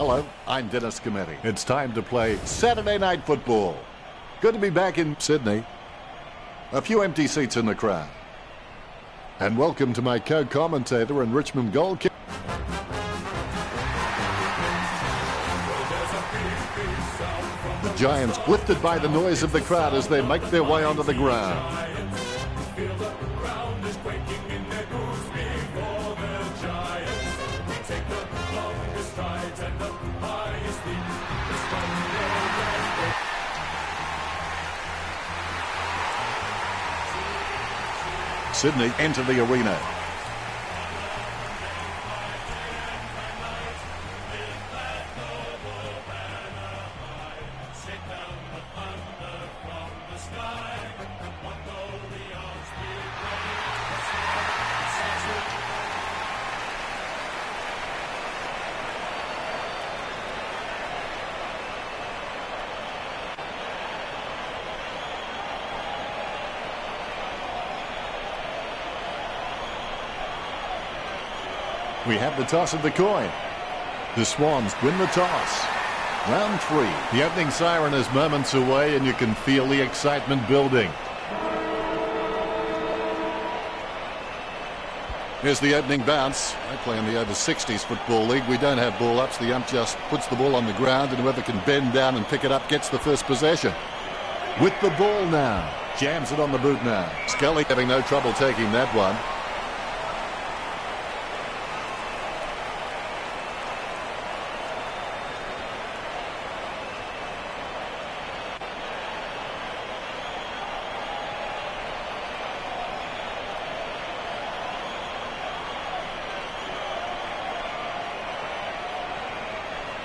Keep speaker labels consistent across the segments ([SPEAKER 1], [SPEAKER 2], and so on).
[SPEAKER 1] Hello, I'm Dennis Cometti. It's time to play Saturday Night Football. Good to be back in Sydney. A few empty seats in the crowd. And welcome to my co-commentator and Richmond goalkeeper. The Giants lifted by the noise of the crowd as they make their way onto the ground. Sydney enter the arena. We have the toss of the coin. The Swans win the toss. Round 3. The opening siren is moments away and you can feel the excitement building. Here's the opening bounce. I play in the over 60s football league. We don't have ball ups. The ump just puts the ball on the ground and whoever can bend down and pick it up gets the first possession. With the ball now. Jams it on the boot now. Scully having no trouble taking that one.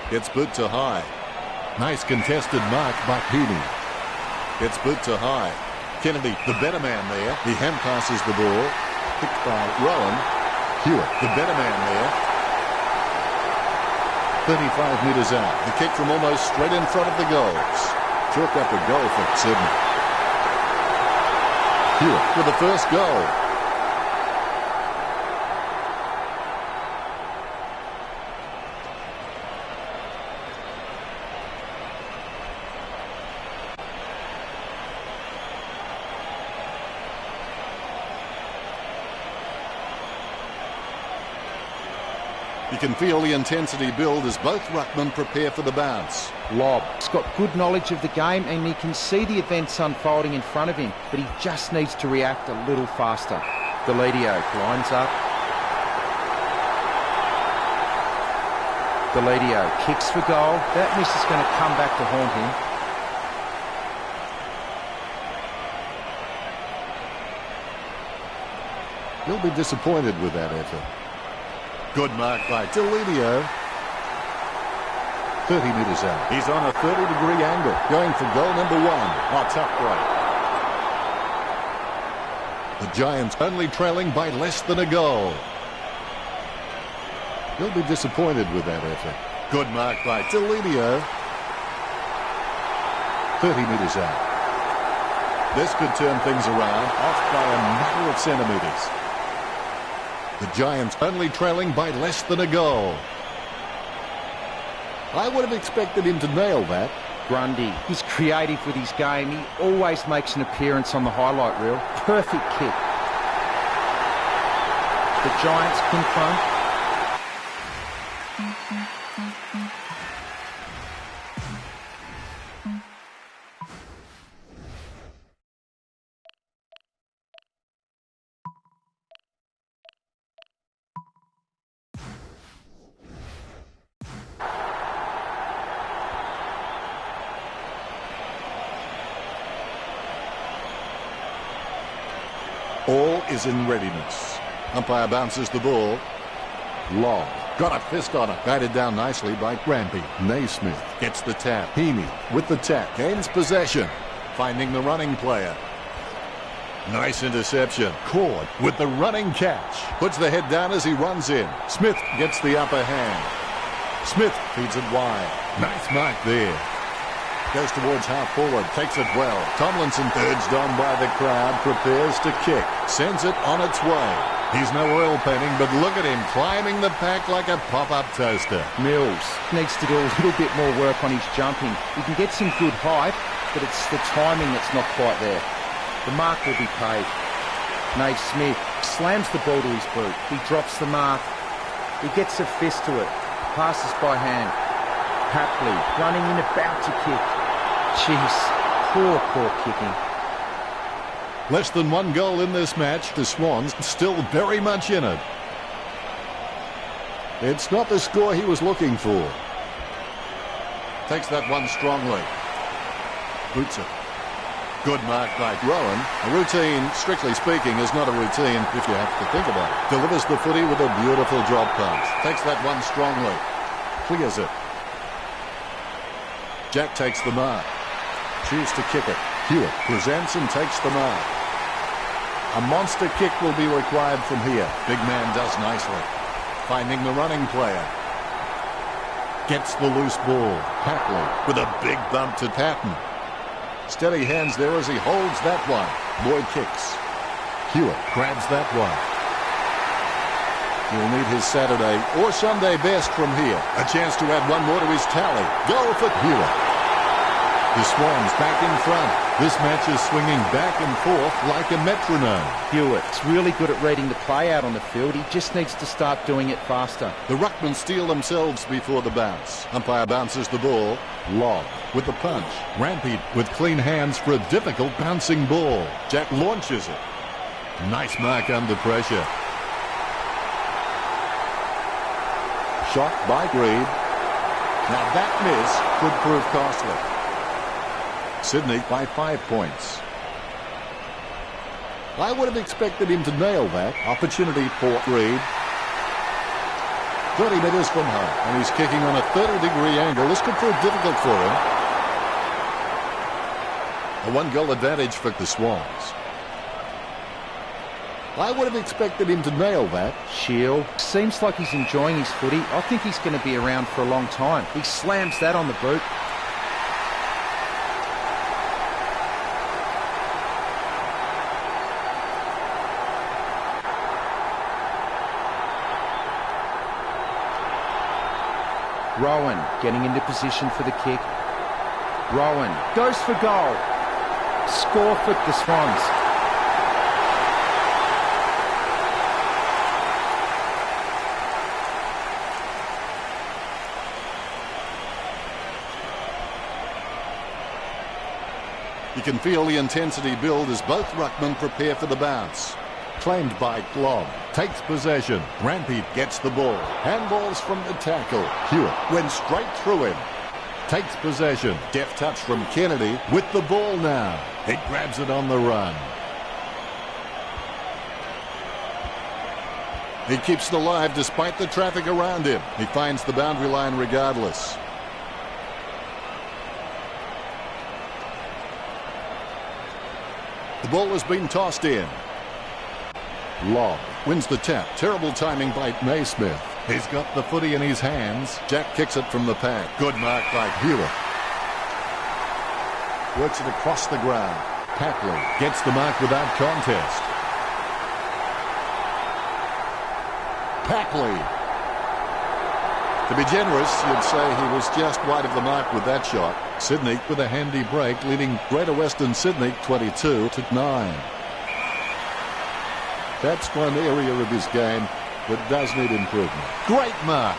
[SPEAKER 1] Gets boot to high. Nice contested mark by Heaney. Gets boot to high. Kennedy, the better man there. He hand passes the ball. Picked by Rowan. Hewitt, the better man there. 35 metres out. The kick from almost straight in front of the goals. Chalk up a goal for Sydney. Hewitt with the first goal. You can feel the intensity build as both ruckmen prepare for the bounce.
[SPEAKER 2] Lob. He's got good knowledge of the game and he can see the events unfolding in front of him, but he just needs to react a little faster. Deledio lines up. Deledio kicks for goal. That miss is going to come back to haunt him.
[SPEAKER 1] He'll be disappointed with that effort. Good mark by Deledio. 30 metres out. He's on a 30-degree angle. Going for goal number 1. Oh, tough break. The Giants only trailing by less than a goal. He'll be disappointed with that effort. Good mark by Deledio. 30 metres out. This could turn things around. Off by a matter of centimetres. The Giants only trailing by less than a goal. I would have expected him to nail that.
[SPEAKER 2] Grundy, he's creative with his game. He always makes an appearance on the highlight reel. Perfect kick. The Giants confront.
[SPEAKER 1] All is in readiness. Umpire bounces the ball. Long. Got a fist on it. Batted down nicely by Rampy. Naismith gets the tap. Heaney with the tap. Gains possession. Finding the running player. Nice interception. Cord with the running catch. Puts the head down as he runs in. Smith gets the upper hand. Smith feeds it wide. Nice mark there. Goes towards half forward, takes it well. Tomlinson, urged on by the crowd, prepares to kick. Sends it on its way. He's no oil painting, but look at him climbing the pack like a pop-up toaster.
[SPEAKER 2] Mills needs to do a little bit more work on his jumping. He can get some good height, but it's the timing that's not quite there. The mark will be paid. Naismith slams the ball to his boot. He drops the mark. He gets a fist to it. Passes by hand. Papley running in, about to kick. Jeez, poor kicking.
[SPEAKER 1] Less than one goal in this match. The Swans still very much in it. It's not the score he was looking for. Takes that one strongly. Boots it. Good mark by Rowan. A routine, strictly speaking, is not a routine if you have to think about it. Delivers the footy with a beautiful drop pass. Takes that one strongly. Clears it. Jack takes the mark. Choose to kick it. Hewitt presents and takes the mark. A monster kick will be required from here. Big man does nicely. Finding the running player. Gets the loose ball. Papley with a big bump to Patton. Steady hands there as he holds that one. Boyd kicks. Hewitt grabs that one. He'll need his Saturday or Sunday best from here. A chance to add one more to his tally. Goal for Hewitt. The Swans back in front. This match is swinging back and forth like a metronome.
[SPEAKER 2] Hewitt's really good at reading the play out on the field. He just needs to start doing it faster.
[SPEAKER 1] The ruckmen steal themselves before the bounce. Umpire bounces the ball. Long with the punch. Rampy with clean hands for a difficult bouncing ball. Jack launches it. Nice mark under pressure. Shot by Greed. Now that miss could prove costly. Sydney by 5 points. I would have expected him to nail that. Opportunity for Reid. 30 metres from home, and he's kicking on a 30-degree angle. This could prove difficult for him. A one-goal advantage for the Swans. I would have expected him to nail that.
[SPEAKER 2] Shield seems like he's enjoying his footy. I think he's going to be around for a long time. He slams that on the boot. Rowan getting into position for the kick. Rowan goes for goal. Score for the Swans.
[SPEAKER 1] You can feel the intensity build as both ruckmen prepare for the bounce. Claimed by Glob. Takes possession. Rampy gets the ball. Handballs from the tackle. Hewitt went straight through him. Takes possession. Deft touch from Kennedy with the ball now. He grabs it on the run. He keeps it alive despite the traffic around him. He finds the boundary line regardless. The ball has been tossed in. Long wins the tap. Terrible timing by Naismith. He's got the footy in his hands. Jack kicks it from the pack. Good mark by Hewitt. Works it across the ground. Papley gets the mark without contest. Papley. To be generous, you'd say he was just wide of the mark with that shot. Sydney with a handy break, leading Greater Western Sydney 22-9. That's one area of his game that does need improvement. Great mark.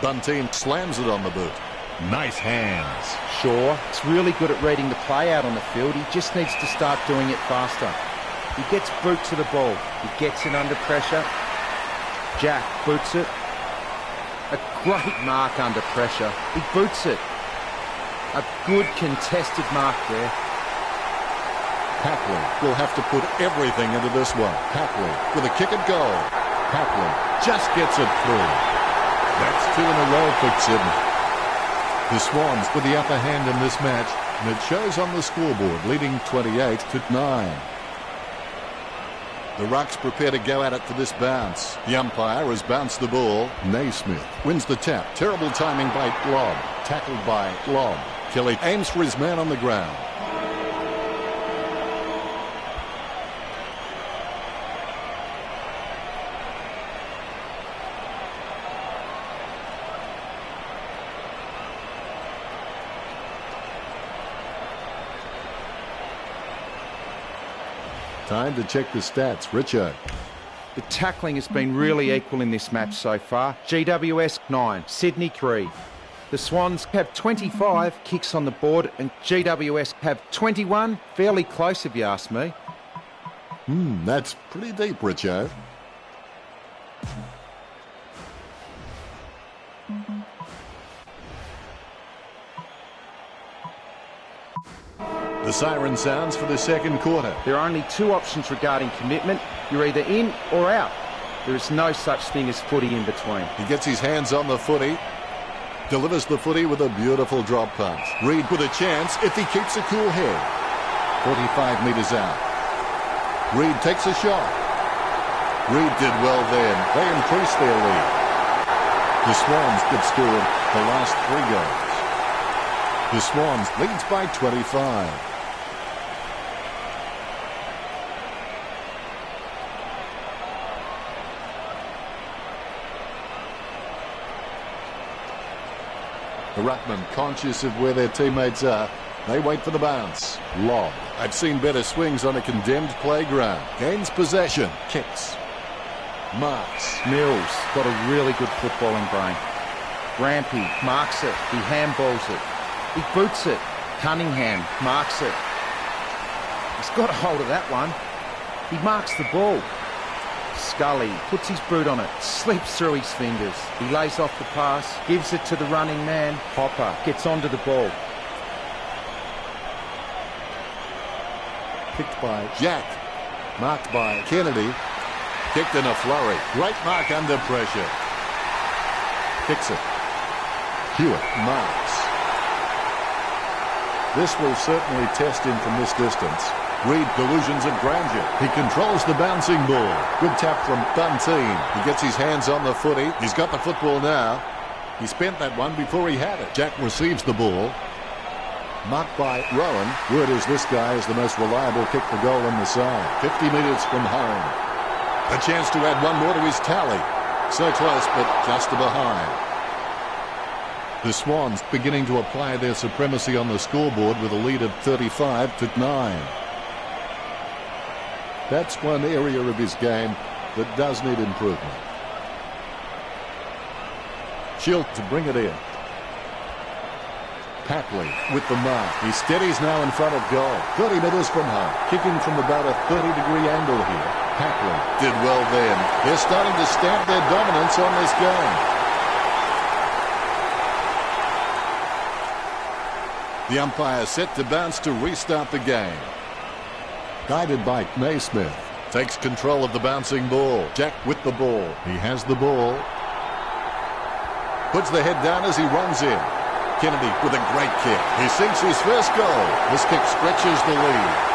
[SPEAKER 1] Bunteen slams it on the boot. Nice hands.
[SPEAKER 2] Shaw is really good at reading the play out on the field. He just needs to start doing it faster. He gets boot to the ball. He gets it under pressure. Jack boots it. A great mark under pressure. He boots it. A good contested mark there.
[SPEAKER 1] Papley will have to put everything into this one. Papley with a kick at goal. Papley just gets it through. That's 2 in a row for Sydney. The Swans with the upper hand in this match, and it shows on the scoreboard, leading 28-9. The Rucks prepare to go at it for this bounce. The umpire has bounced the ball. Naismith wins the tap. Terrible timing by Lobb. Tackled by Lobb. Kelly aims for his man on the ground. Time to check the stats. Richo.
[SPEAKER 2] The tackling has been really equal in this match so far. GWS 9, Sydney 3. The Swans have 25 kicks on the board and GWS have 21. Fairly close if you ask me.
[SPEAKER 1] That's pretty deep, Richo. The siren sounds for the second quarter.
[SPEAKER 2] There are only two options regarding commitment. You're either in or out. There is no such thing as footy in between.
[SPEAKER 1] He gets his hands on the footy. Delivers the footy with a beautiful drop punt. Reed with a chance if he keeps a cool head. 45 metres out. Reed takes a shot. Reed did well then. They increased their lead. The Swans have scored the last 3 goals. The Swans leads by 25. The Ruckman, conscious of where their teammates are, they wait for the bounce. Lobb. I've seen better swings on a condemned playground. Gains possession. Kicks. Marks.
[SPEAKER 2] Mills got a really good footballing brain. Rampy marks it. He handballs it. He boots it. Cunningham marks it. He's got a hold of that one. He marks the ball. Scully puts his boot on it, slips through his fingers. He lays off the pass, gives it to the running man. Hopper gets onto the ball.
[SPEAKER 1] Kicked by Jack. Marked by Kennedy. Kicked in a flurry. Great mark under pressure. Kicks it. Hewitt marks. This will certainly test him from this distance. Reed delusions of grandeur. He controls the bouncing ball. Good tap from Bunteen. He gets his hands on the footy. He's got the football now. He spent that one before he had it. Jack receives the ball. Marked by Rowan. Word is this guy is the most reliable kick for goal on the side. 50 metres from home. A chance to add one more to his tally. So close, but just behind. The Swans beginning to apply their supremacy on the scoreboard with a lead of 35-9. That's one area of his game that does need improvement. Schilt to bring it in. Papley with the mark. He steadies now in front of goal. 30 metres from home. Kicking from about a 30-degree angle here. Papley did well then. They're starting to stamp their dominance on this game. The umpire set to bounce to restart the game. Guided by Naismith. Takes control of the bouncing ball. Jack with the ball. He has the ball. Puts the head down as he runs in. Kennedy with a great kick. He sinks his first goal. This kick stretches the lead.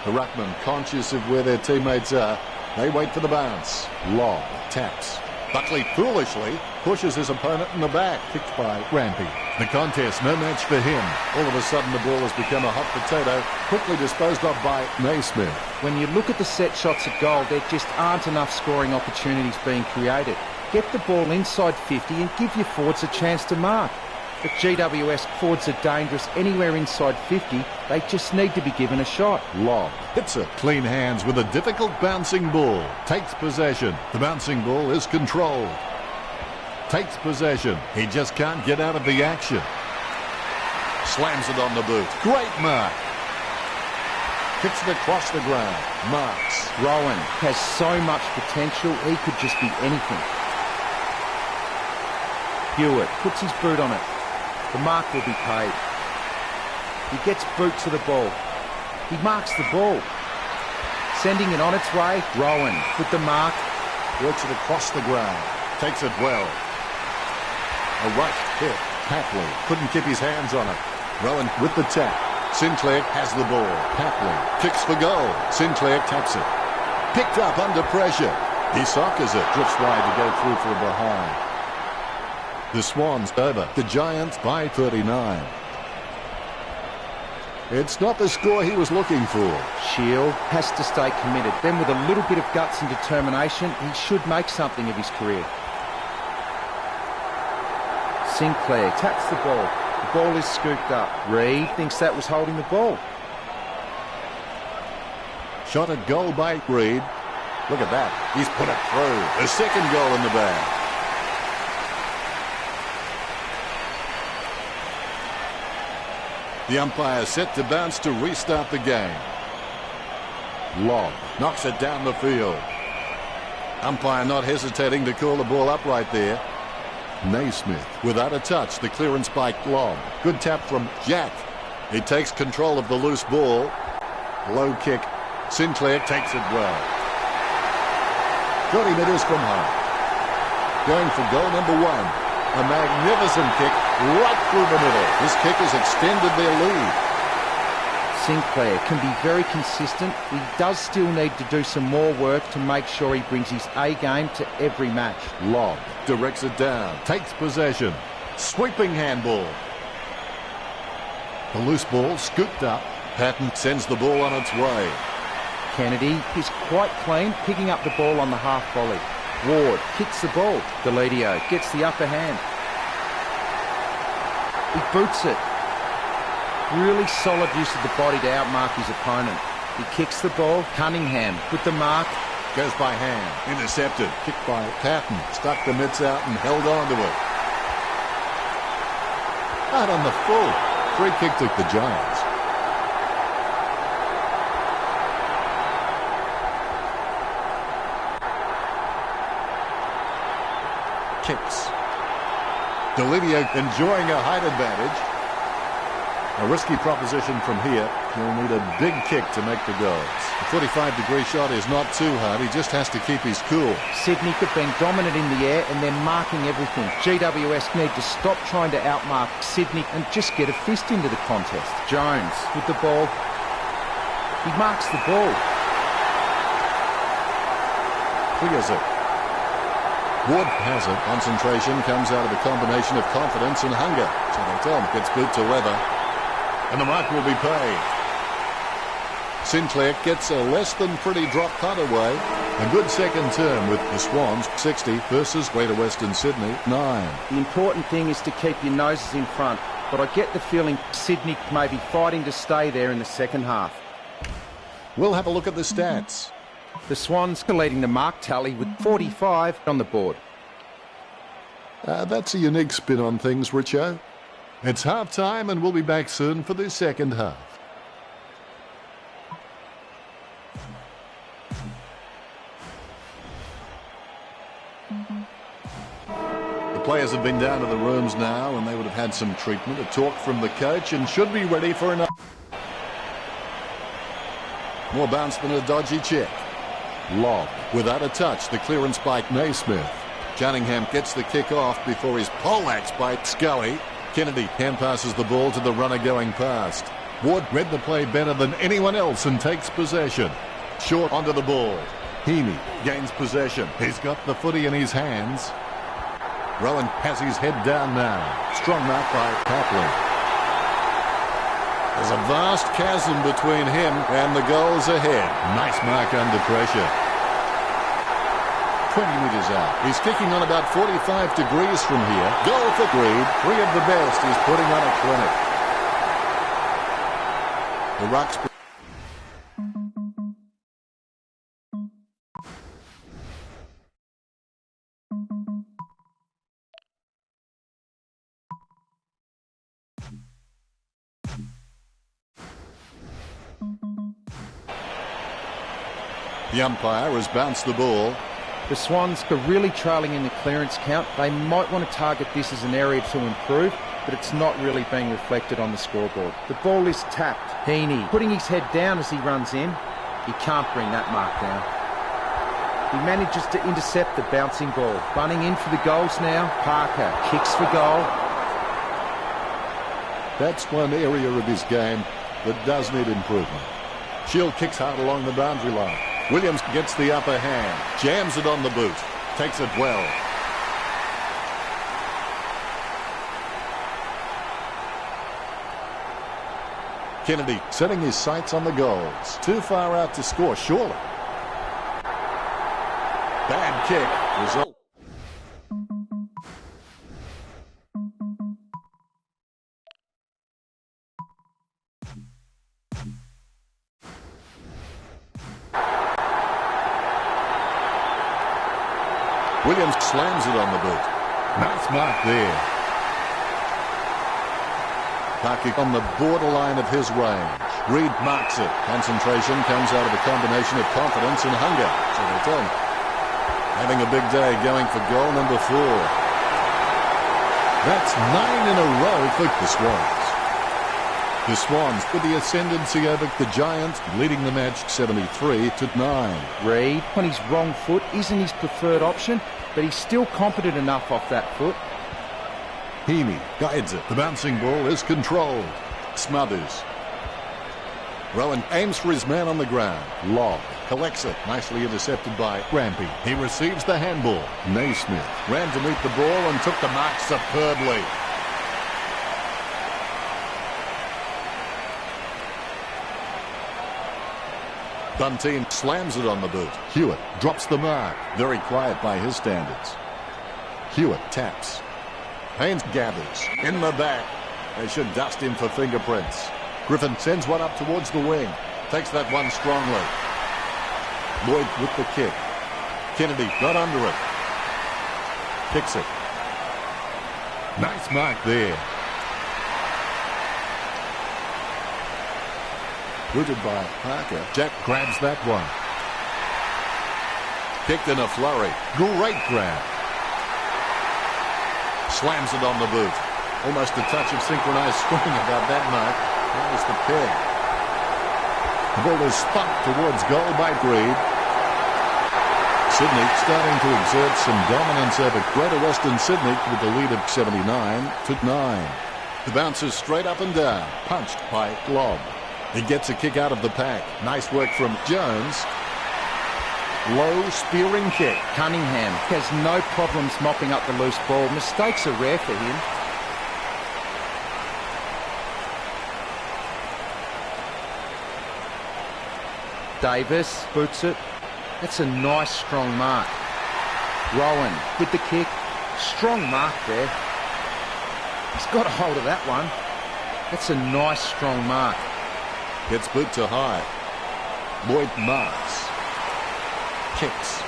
[SPEAKER 1] The Ruckman, conscious of where their teammates are, they wait for the bounce. Lobb taps. Buckley foolishly pushes his opponent in the back. Kicked by Rampy. The contest, no match for him. All of a sudden the ball has become a hot potato, quickly disposed of by Naismith.
[SPEAKER 2] When you look at the set shots at goal, there just aren't enough scoring opportunities being created. Get the ball inside 50 and give your forwards a chance to mark. But GWS forwards are dangerous anywhere inside 50. They just need to be given a shot.
[SPEAKER 1] Lobb hits it. Clean hands with a difficult bouncing ball. Takes possession. The bouncing ball is controlled. Takes possession. He just can't get out of the action. Slams it on the boot. Great mark. Kicks it across the ground. Marks.
[SPEAKER 2] Rowan has so much potential. He could just be anything. Hewitt puts his boot on it. The mark will be paid. He gets boot to the ball. He marks the ball. Sending it on its way. Rowan with the mark.
[SPEAKER 1] Works it across the ground. Takes it well. A rushed hit. Papley couldn't keep his hands on it. Rowan with the tap. Sinclair has the ball. Papley kicks for goal. Sinclair taps it. Picked up under pressure. He soccers it. Drifts wide to go through for a behind. The Swans over the Giants by 39. It's not the score he was looking for.
[SPEAKER 2] Shield has to stay committed. Then with a little bit of guts and determination, he should make something of his career. Sinclair taps the ball. The ball is scooped up. Reed thinks that was holding the ball.
[SPEAKER 1] Shot at goal by Reed. Look at that. He's put it through. A second goal in the bag. The umpire set to bounce to restart the game. Long knocks it down the field. Umpire not hesitating to call the ball up right there. Naismith without a touch. The clearance by Long. Good tap from Jack. He takes control of the loose ball. Low kick. Sinclair takes it well. 30 metres from home. Going for goal number 1. A magnificent kick right through the middle. This kick has extended their lead.
[SPEAKER 2] Sinclair can be very consistent. He does still need to do some more work to make sure he brings his A game to every match.
[SPEAKER 1] Long directs it down. Takes possession. Sweeping handball. The loose ball scooped up. Patton sends the ball on its way.
[SPEAKER 2] Kennedy is quite clean, picking up the ball on the half volley. Ward kicks the ball. Deledio gets the upper hand. He boots it. Really solid use of the body to outmark his opponent. He kicks the ball. Cunningham with the mark.
[SPEAKER 1] Goes by hand. Intercepted. Kicked by Patton. Stuck the mitts out and held on to it. Out on the full. Free kick to the Giants. Kicks. Deledio enjoying a height advantage. A risky proposition from here. He'll need a big kick to make the goals. The 45-degree shot is not too hard. He just has to keep his cool.
[SPEAKER 2] Sydney have been dominant in the air and they're marking everything. GWS need to stop trying to outmark Sydney and just get a fist into the contest. Jones with the ball. He marks the ball.
[SPEAKER 1] Clears it. Wood has it. Concentration comes out of a combination of confidence and hunger. So they tell him gets boot to leather. And the mark will be paid. Sinclair gets a less than pretty drop punt away. A good second term with the Swans, 60 versus Greater Western Sydney, 9.
[SPEAKER 2] The important thing is to keep your noses in front. But I get the feeling Sydney may be fighting to stay there in the second half.
[SPEAKER 1] We'll have a look at the stats.
[SPEAKER 2] The Swans are leading the mark tally with 45 on the board.
[SPEAKER 1] That's a unique spin on things, Richo. It's half-time and we'll be back soon for the second half. The players have been down to the rooms now and they would have had some treatment, a talk from the coach, and should be ready for another. More bounce than a dodgy check. Lob without a touch. The clearance by Naismith. Cunningham gets the kick off before he's poleaxed by Scully. Kennedy hand passes the ball to the runner going past. Ward read the play better than anyone else and takes possession. Short onto the ball. Heaney gains possession. He's got the footy in his hands. Rowan has his head down now. Strong mark by Papley. There's a vast chasm between him and the goals ahead. Nice mark under pressure. 20 metres out. He's kicking on about 45 degrees from here. Goal for Reed. 3 of the best. He's putting on a clinic. The Rucks. The umpire has bounced the ball.
[SPEAKER 2] The Swans are really trailing in the clearance count. They might want to target this as an area to improve, but it's not really being reflected on the scoreboard. The ball is tapped. Heaney putting his head down as he runs in. He can't bring that mark down. He manages to intercept the bouncing ball. Running in for the goals now. Parker kicks for goal.
[SPEAKER 1] That's one area of his game that does need improvement. Shield kicks hard along the boundary line. Williams gets the upper hand. Jams it on the boot. Takes it well. Kennedy setting his sights on the goals. Too far out to score, surely. Bad kick. Result. Williams slams it on the boot. Nice mark there. Parker on the borderline of his range. Reed marks it. Concentration comes out of a combination of confidence and hunger, so they tell me. Having a big day going for goal number 4. That's 9 in a row for the Swans. The Swans with the ascendancy over the Giants, leading the match 73-9.
[SPEAKER 2] Reed, on his wrong foot, isn't his preferred option, but he's still competent enough off that foot.
[SPEAKER 1] Heaney guides it. The bouncing ball is controlled. Smothers. Rowan aims for his man on the ground. Lobb collects it. Nicely intercepted by Rampy. He receives the handball. Naismith ran to meet the ball and took the mark superbly. Bunteen slams it on the boot. Hewitt drops the mark. Very quiet by his standards. Hewitt taps. Haynes gathers. In the back. They should dust him for fingerprints. Griffin sends one up towards the wing. Takes that one strongly. Lloyd with the kick. Kennedy got under it. Kicks it. Nice mark there. Rooted by Parker. Jack grabs that one. Kicked in a flurry. Great grab. Slams it on the boot. Almost a touch of synchronized swing about that mark. That was the peg. The ball is thumped towards goal by Reed. Sydney starting to exert some dominance over Greater Western Sydney with the lead of 79-9. The bounce is straight up and down. Punched by Lobb. He gets a kick out of the pack. Nice work from Jones. Low spearing kick.
[SPEAKER 2] Cunningham has no problems mopping up the loose ball. Mistakes are rare for him. Davis boots it. That's a nice strong mark. Rowan with the kick. Strong mark there. He's got a hold of that one. That's a nice strong mark.
[SPEAKER 1] Gets boot to high. Lloyd marks. Kicks.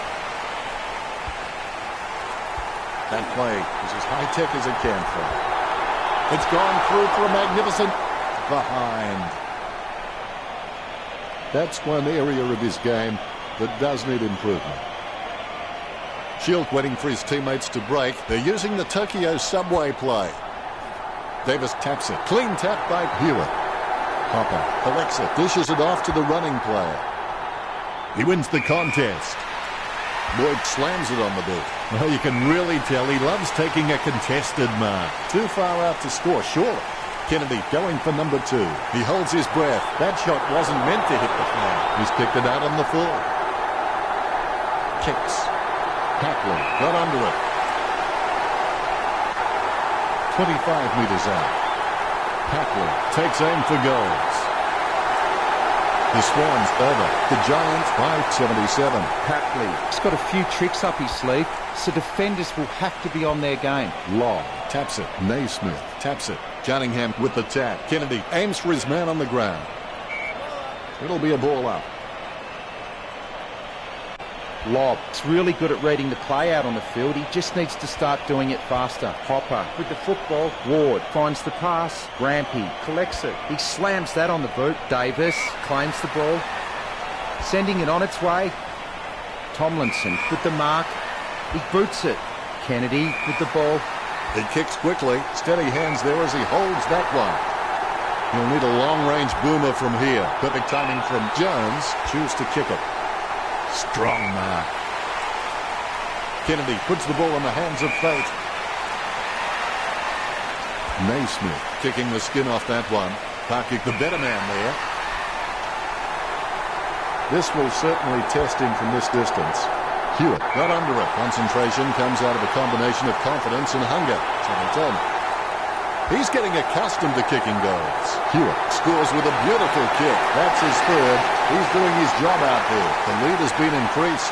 [SPEAKER 1] That play is as high-tech as it can for. It's gone through for a magnificent behind. That's one area of his game that does need improvement. Shield waiting for his teammates to break. They're using the Tokyo subway play. Davis taps it. Clean tap by Hewitt. Hopper collects it. Dishes it off to the running player. He wins the contest. Lloyd slams it on the boot. Well, you can really tell he loves taking a contested mark. Too far out to score, surely. Kennedy going for number 2. He holds his breath. That shot wasn't meant to hit the flag. He's picked it out on the full. Kicks. Papley got under it. 25 meters out. Papley takes aim for goals. The Swans over. The Giants by 77.
[SPEAKER 2] Papley, he's got a few tricks up his sleeve, so defenders will have to be on their game.
[SPEAKER 1] Long taps it. Naismith taps it. Cunningham with the tap. Kennedy aims for his man on the ground. It'll be a ball up.
[SPEAKER 2] Lobb is really good at reading the play out on the field. He just needs to start doing it faster. Hopper with the football. Ward finds the pass. Rampy collects it. He slams that on the boot. Davis claims the ball. Sending it on its way. Tomlinson with the mark. He boots it. Kennedy with the ball.
[SPEAKER 1] He kicks quickly. Steady hands there as he holds that one. He'll need a long-range boomer from here. Perfect timing from Jones. Choose to kick it. Strong mark. Kennedy puts the ball in the hands of fate. Naismith kicking the skin off that one. Parkick the better man there. This will certainly test him from this distance. Hewitt got under it. Concentration comes out of a combination of confidence and hunger. So they tell me. He's getting accustomed to kicking goals. Hewitt scores with a beautiful kick. That's his third. He's doing his job out there. The lead has been increased.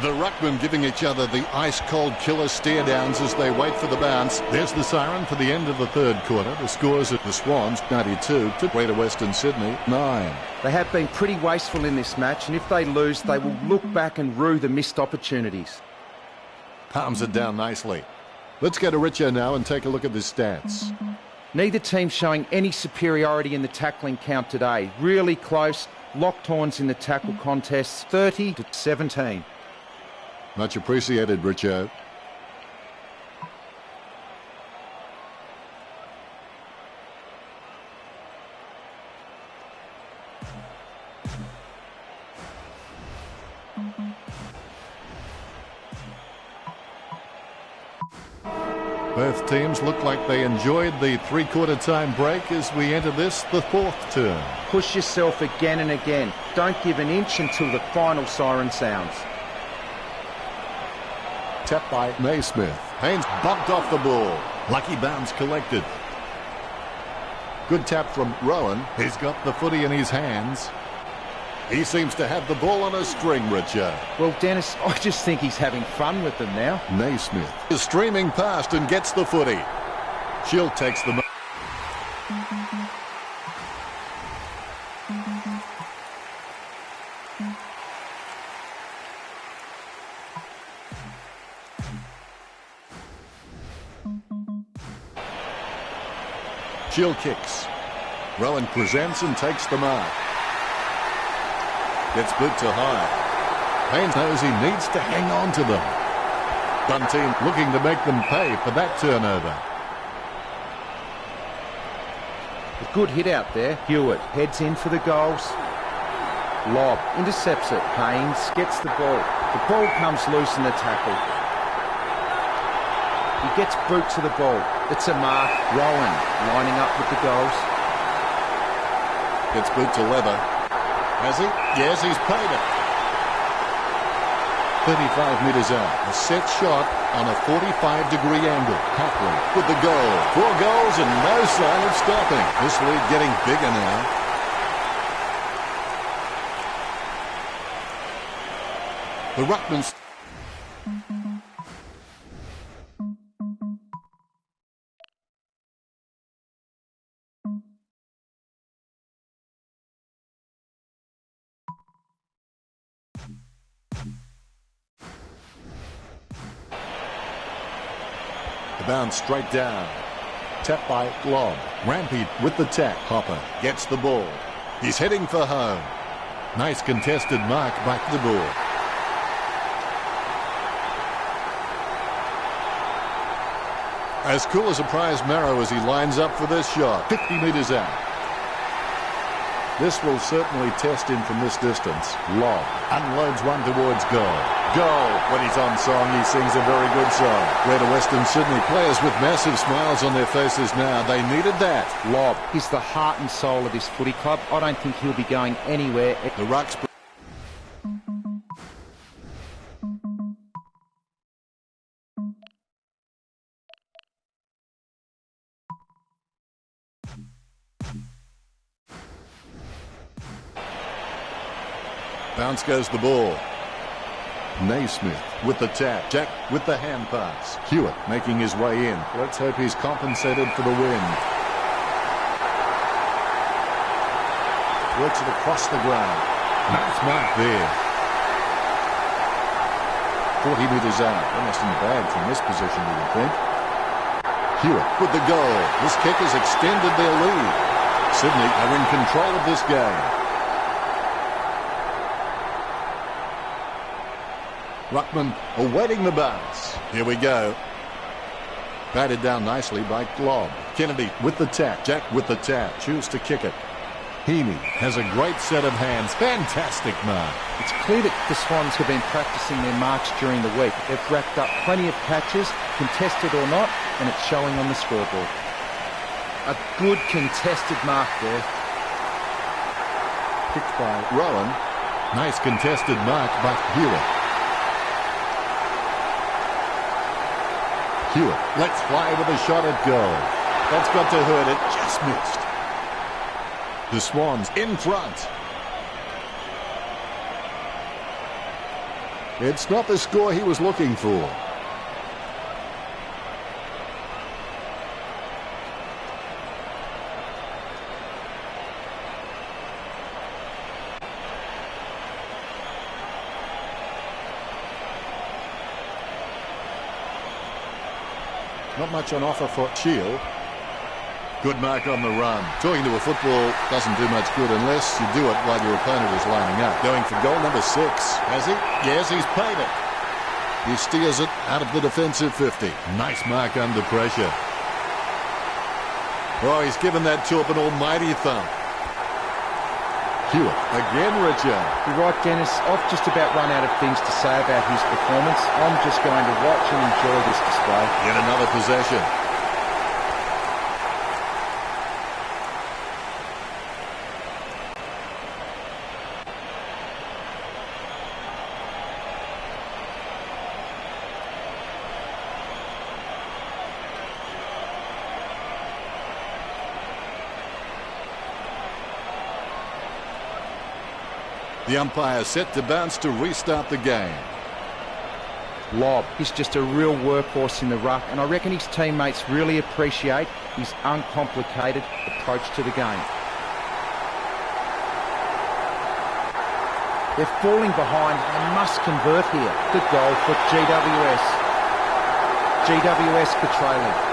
[SPEAKER 1] The ruckmen giving each other the ice-cold killer stare-downs as they wait for the bounce. There's the siren for the end of the third quarter. The scores at the Swans, 92 to Greater Western Sydney, 9.
[SPEAKER 2] They have been pretty wasteful in this match, and if they lose, they will look back and rue the missed opportunities.
[SPEAKER 1] Palms it down nicely. Let's go to Richo now and take a look at the stats.
[SPEAKER 2] Neither team showing any superiority in the tackling count today. Really close. Locked horns in the tackle contests, 30 to 17.
[SPEAKER 1] Much appreciated, Richo. Both teams look like they enjoyed the three-quarter time break as we enter this, the fourth term.
[SPEAKER 2] Push yourself again and again. Don't give an inch until the final siren sounds.
[SPEAKER 1] Tap by Naismith. Haynes bumped off the ball. Lucky bounce collected. Good tap from Rowan. He's got the footy in his hands. He seems to have the ball on a string, Richard.
[SPEAKER 2] Well, Dennis, I just think he's having fun with them now.
[SPEAKER 1] Naismith is streaming past and gets the footy. Shield takes the... Shield kicks. Rowan presents and takes the mark. Gets boot to high. Haynes knows he needs to hang on to them. Bunting looking to make them pay for that turnover.
[SPEAKER 2] A good hit out there. Hewitt heads in for the goals. Lob intercepts it. Haynes gets the ball. The ball comes loose in the tackle. He gets boot to the ball. It's a mark. Rowan lining up with the goals.
[SPEAKER 1] Gets boot to leather. Has he? Yes, he's paid it. 35 metres out. A set shot on a 45-degree angle. Happily with the goal. 4 goals and no sign of stopping. This lead getting bigger now. The ruckman's... The bounce straight down. Tap by Glob. Rampy with the tap. Hopper gets the ball. He's heading for home. Nice contested mark back the ball. As cool as a prize marrow as he lines up for this shot. 50 metres out. This will certainly test him from this distance. Lob unloads one towards goal. Goal. When he's on song, he sings a very good song. Greater Western Sydney players with massive smiles on their faces now. They needed that.
[SPEAKER 2] Lob is the heart and soul of this footy club. I don't think he'll be going anywhere.
[SPEAKER 1] The rucks... Bounce goes the ball. Naismith with the tap. Jack with the hand pass. Hewitt making his way in. Let's hope he's compensated for the win. Works it across the ground. Nice mark there. 40 metres out. Almost in the bag from this position, you would think. Hewitt with the goal. This kick has extended their lead. Sydney are in control of this game. Ruckman awaiting the bounce. Here we go. Batted down nicely by Glob. Kennedy with the tap. Jack with the tap. Choose to kick it. Heaney has a great set of hands. Fantastic mark.
[SPEAKER 2] It's clear that the Swans have been practicing their marks during the week. They've racked up plenty of catches, contested or not, and it's showing on the scoreboard. A good contested mark there.
[SPEAKER 1] Picked by Rowan. Nice contested mark by Hewitt. Hewitt lets fly with a shot at goal. That's got to hurt it. Just missed. The Swans in front. It's not the score he was looking for. Not much on offer for Shield. Good mark on the run. Talking to a football doesn't do much good unless you do it while your opponent is lining up. Going for goal number 6. Has he? Yes, he's paid it. He steers it out of the defensive 50. Nice mark under pressure. Oh, he's given that to an almighty thump. Hewitt again, Richard.
[SPEAKER 2] You're right, Dennis. I've just about run out of things to say about his performance. I'm just going to watch and enjoy this display.
[SPEAKER 1] Yet another possession. The umpire set to bounce to restart the game.
[SPEAKER 2] Lob. He's just a real workhorse in the ruck, and I reckon his teammates really appreciate his uncomplicated approach to the game. They're falling behind. They must convert here. Good goal for GWS. GWS for trailing.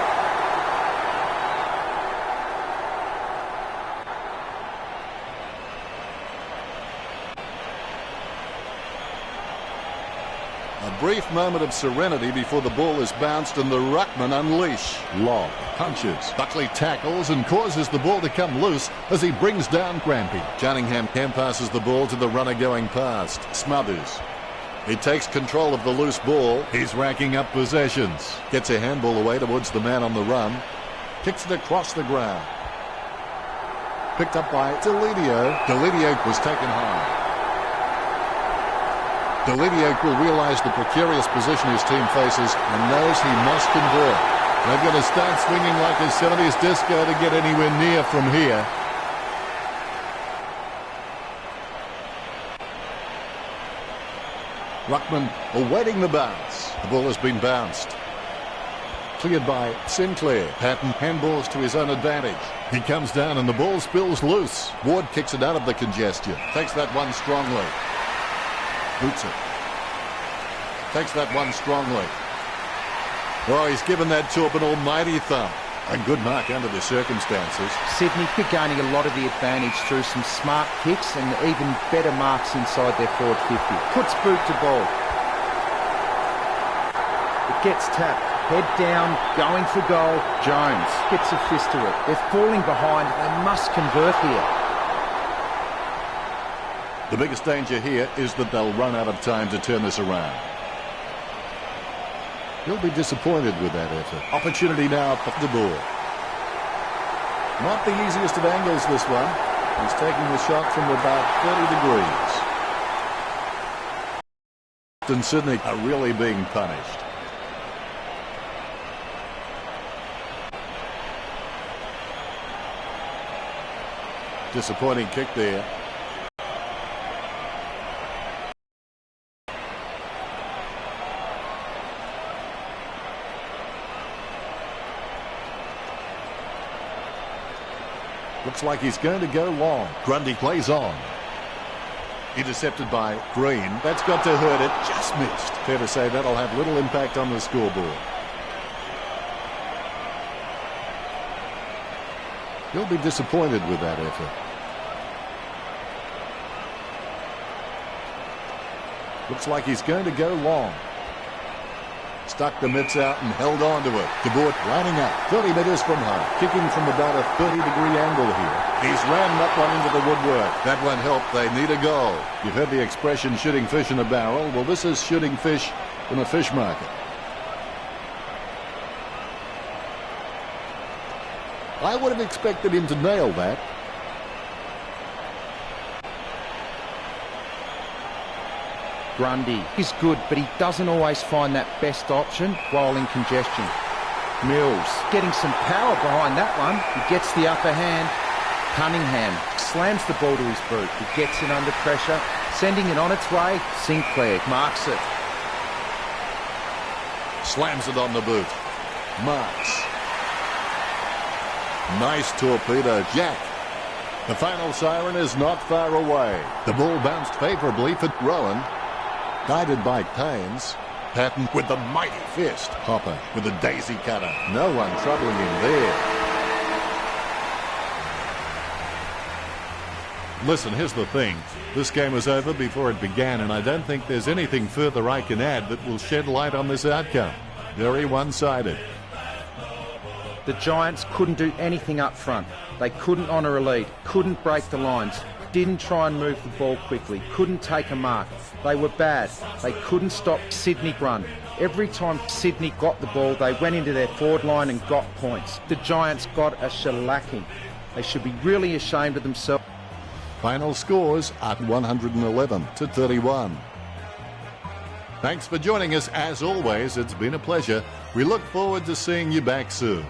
[SPEAKER 1] A brief moment of serenity before the ball is bounced and the ruckman unleash. Lob punches. Buckley tackles and causes the ball to come loose as he brings down Grampy. Cunningham passes the ball to the runner going past. Smothers. He takes control of the loose ball. He's racking up possessions. Gets a handball away towards the man on the run. Kicks it across the ground. Picked up by Delidio. Delidio was taken high. Delidio will realise the precarious position his team faces and knows he must convert. They've got to start swinging like a 70s disco to get anywhere near from here. Ruckman awaiting the bounce. The ball has been bounced. Cleared by Sinclair. Patton handballs to his own advantage. He comes down and the ball spills loose. Ward kicks it out of the congestion. Takes that one strongly. Boots it. Takes that one strongly. Oh, he's given that to an almighty thump. A good mark under the circumstances.
[SPEAKER 2] Sydney gaining a lot of the advantage through some smart kicks and even better marks inside their forward 50. Puts boot to ball. It gets tapped. Head down, going for goal. Jones gets a fist to it. They're falling behind. They must convert here.
[SPEAKER 1] The biggest danger here is that they'll run out of time to turn this around. He'll be disappointed with that effort. Opportunity now for the ball. Not the easiest of angles, this one. He's taking the shot from about 30 degrees. And Sydney are really being punished. Disappointing kick there. Looks like he's going to go long. Grundy plays on. Intercepted by Green. That's got to hurt it. Just missed. Fair to say that'll have little impact on the scoreboard. He'll be disappointed with that effort. Looks like he's going to go long. stuck the mitts out and held on to it. De Boer lining up 30 metres from home, kicking from about a 30-degree angle here. He's rammed that one into the woodwork. That one helped. They need a goal. You've heard the expression shooting fish in a barrel. Well, this is shooting fish in a fish market. I would have expected him to nail that.
[SPEAKER 2] Grundy is good, but he doesn't always find that best option while in congestion. Mills getting some power behind that one. He gets the upper hand. Cunningham slams the ball to his boot. He gets it under pressure, sending it on its way. Sinclair marks it.
[SPEAKER 1] Slams it on the boot. Marks. Nice torpedo, Jack. The final siren is not far away. The ball bounced favourably for Rowan. Guided by Paynes. Patton with the mighty fist. Hopper with a daisy cutter. No one troubling him there. Listen, here's the thing. This game was over before it began, and I don't think there's anything further I can add that will shed light on this outcome. Very one-sided.
[SPEAKER 2] The Giants couldn't do anything up front. They couldn't honour a lead, couldn't break the lines, didn't try and move the ball quickly, couldn't take a mark. They were bad. They couldn't stop Sydney run. Every time Sydney got the ball, they went into their forward line and got points. The Giants got a shellacking. They should be really ashamed of themselves.
[SPEAKER 1] Final scores at 111-31. Thanks for joining us. As always, it's been a pleasure. We look forward to seeing you back soon.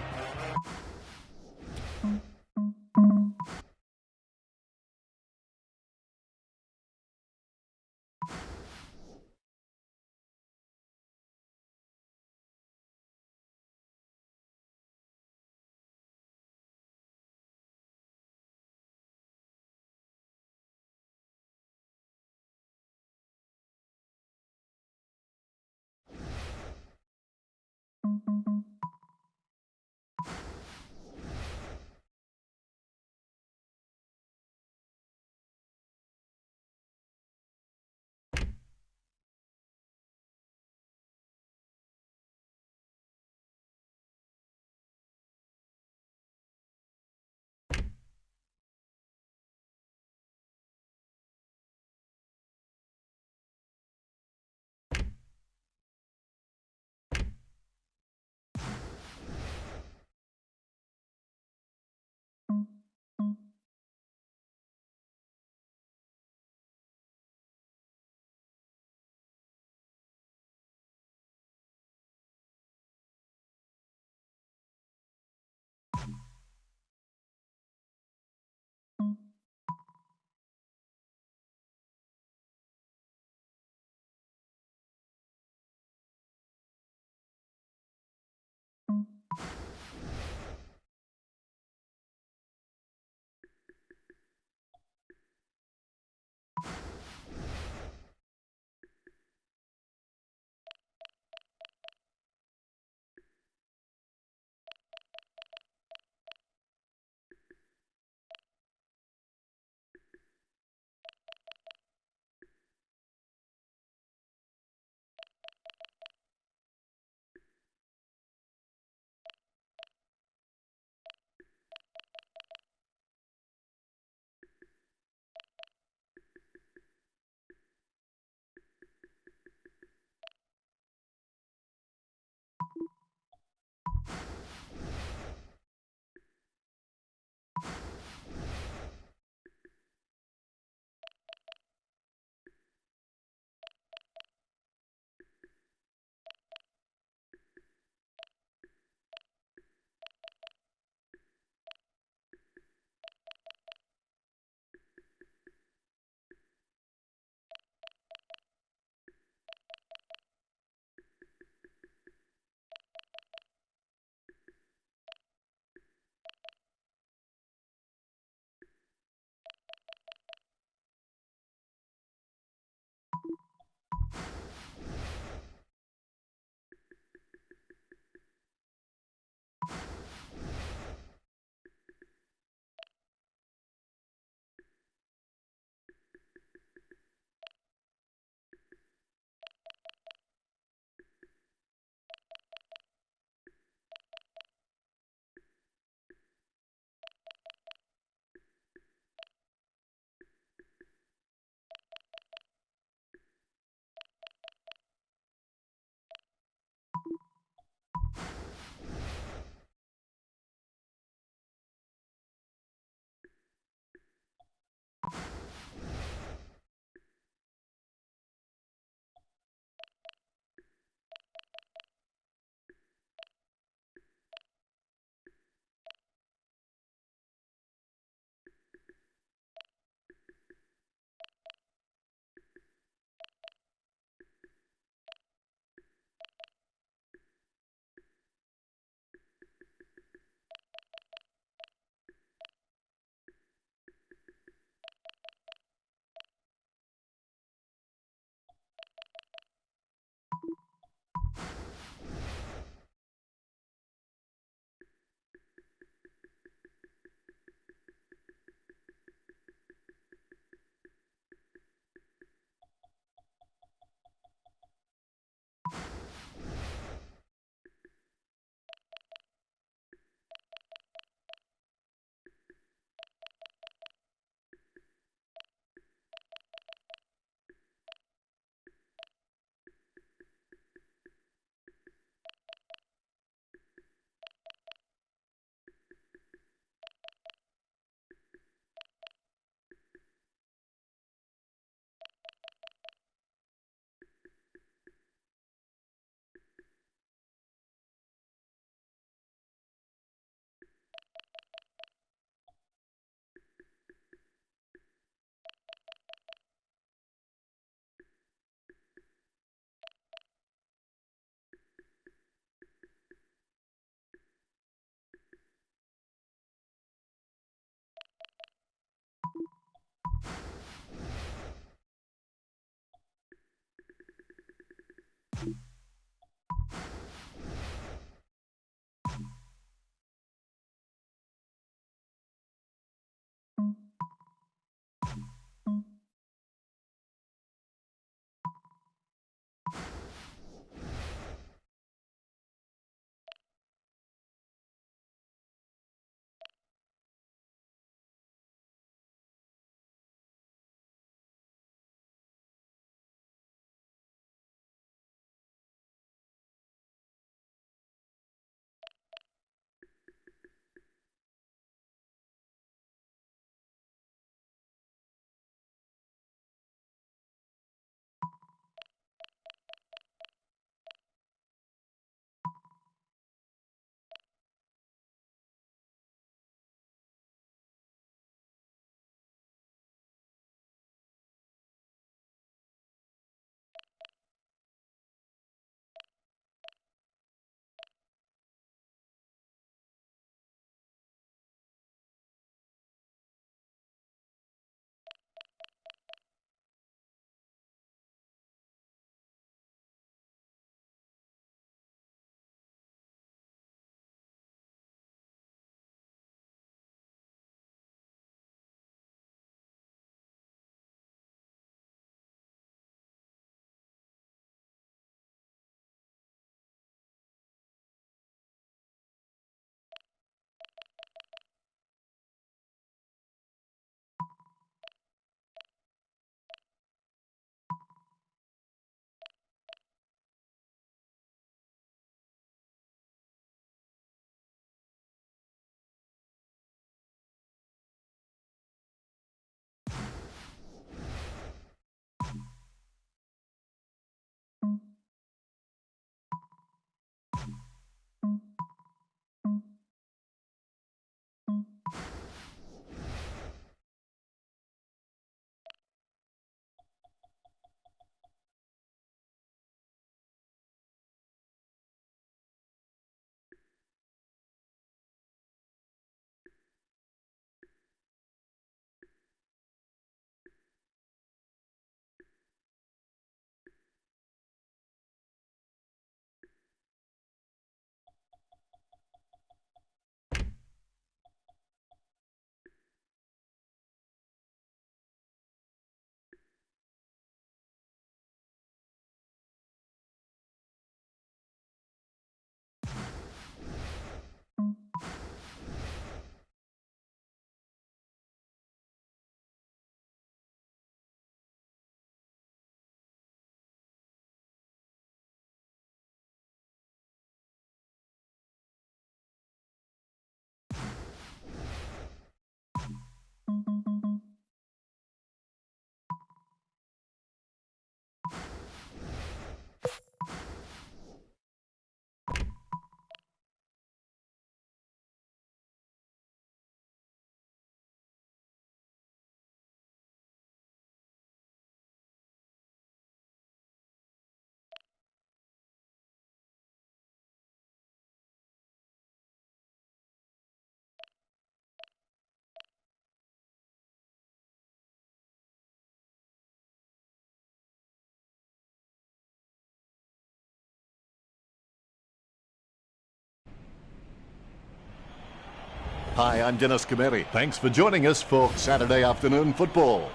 [SPEAKER 1] Hi, I'm Dennis Cometti. Thanks for joining us for Saturday afternoon football.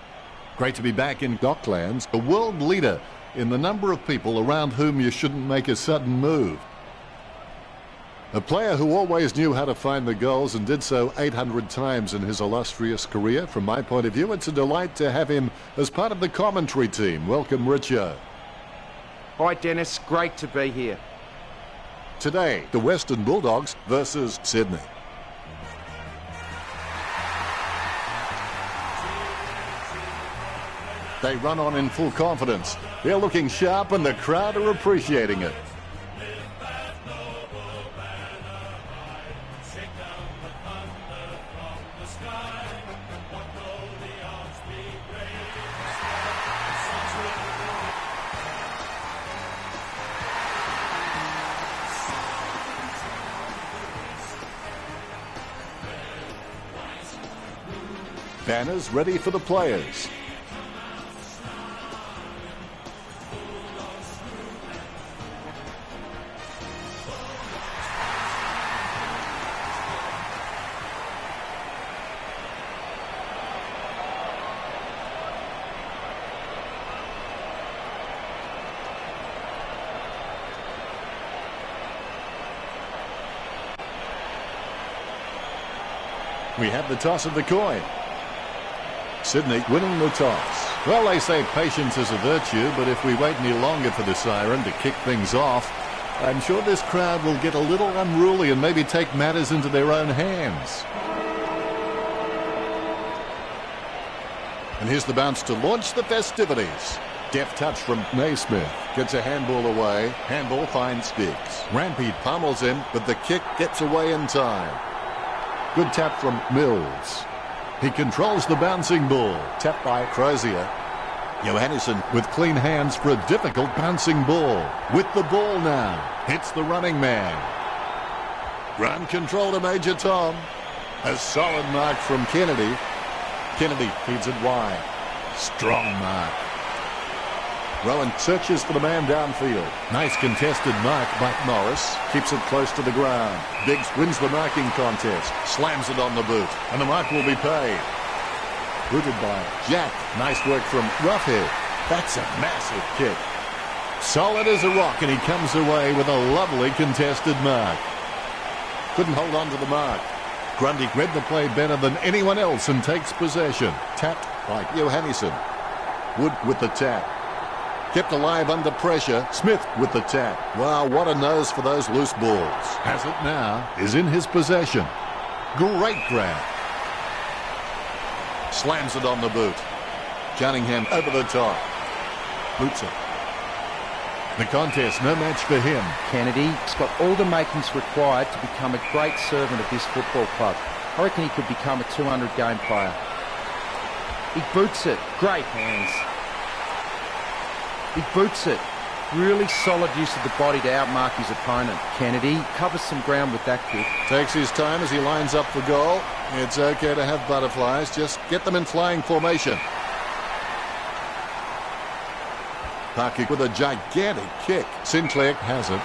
[SPEAKER 1] Great to be back in Docklands, a world leader in the number of people around whom you shouldn't make a sudden move. A player who always knew how to find the goals and did so 800 times in his illustrious career. From my point of view, it's a delight to have him as part of the commentary team. Welcome, Richo.
[SPEAKER 2] Hi, Dennis. Great to be here.
[SPEAKER 1] Today, the Western Bulldogs versus Sydney. They run on in full confidence. They're looking sharp and the crowd are appreciating it. Banners ready for the players. We have the toss of the coin. Sydney winning the toss. Well, they say patience is a virtue, but if we wait any longer for the siren to kick things off, I'm sure this crowd will get a little unruly and maybe take matters into their own hands. And here's the bounce to launch the festivities. Deft touch from Naismith. Gets a handball away. Handball finds Diggs. Rampede pummels him, but the kick gets away in time. Good tap from Mills. He controls the bouncing ball. Tapped by Crozier. Johannesson with clean hands for a difficult bouncing ball. With the ball now. Hits the running man. Ground control to Major Tom. A solid mark from Kennedy. Kennedy feeds it wide. Strong mark. Rowan searches for the man downfield. Nice contested mark by Norris. Keeps it close to the ground. Diggs wins the marking contest. Slams it on the boot. And the mark will be paid. Booted by Jack. Nice work from Roughhead. That's a massive kick. Solid as a rock, and he comes away with a lovely contested mark. Couldn't hold on to the mark. Grundy read the play better than anyone else and takes possession. Tapped by Johannesson. Wood with the tap. Kept alive under pressure. Smith with the tap. Wow, what a nose for those loose balls. Has it now. Is in his possession. Great grab. Slams it on the boot. Cunningham over the top. Boots it. The contest, no match for him.
[SPEAKER 2] Kennedy's got all the makings required to become a great servant of this football club. I reckon he could become a 200-game player. He boots it. Great hands. He boots it. Really solid use of the body to outmark his opponent. Kennedy covers some ground with that kick.
[SPEAKER 1] Takes his time as he lines up for goal. It's okay to have butterflies. Just get them in flying formation. Parker with a gigantic kick. Sinclair has it.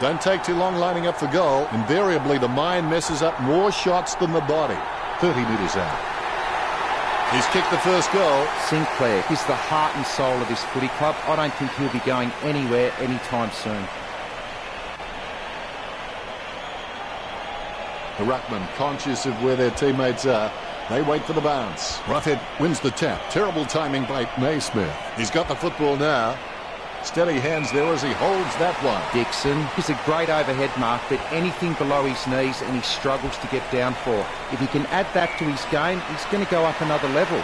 [SPEAKER 1] Don't take too long lining up for goal. Invariably, the mind messes up more shots than the body. 30 metres out. He's kicked the first goal.
[SPEAKER 2] Sinclair is the heart and soul of this footy club. I don't think he'll be going anywhere anytime soon.
[SPEAKER 1] The ruckman, conscious of where their teammates are, they wait for the bounce. Roughhead wins the tap. Terrible timing by Naismith. He's got the football now. Steady hands there as he holds that one.
[SPEAKER 2] Dixon is a great overhead mark, but anything below his knees and he struggles to get down for. If he can add that to his game, he's going to go up another level.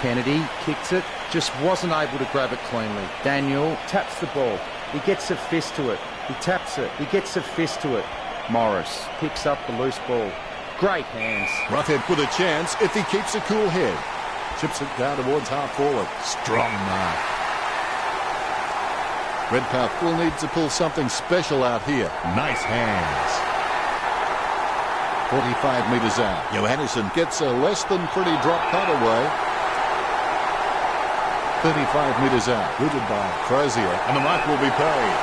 [SPEAKER 2] Kennedy kicks it, just wasn't able to grab it cleanly. Daniel taps the ball. He gets a fist to it. He taps it. He gets a fist to it. Morris picks up the loose ball. Great hands.
[SPEAKER 1] Roughhead with a chance if he keeps a cool head. Chips it down towards half forward. Strong mark. Redpath will need to pull something special out here. Nice hands. 45 metres out. Johannesson gets a less than pretty drop punt away. 35 metres out. Booted by Crozier, and the mark will be paid.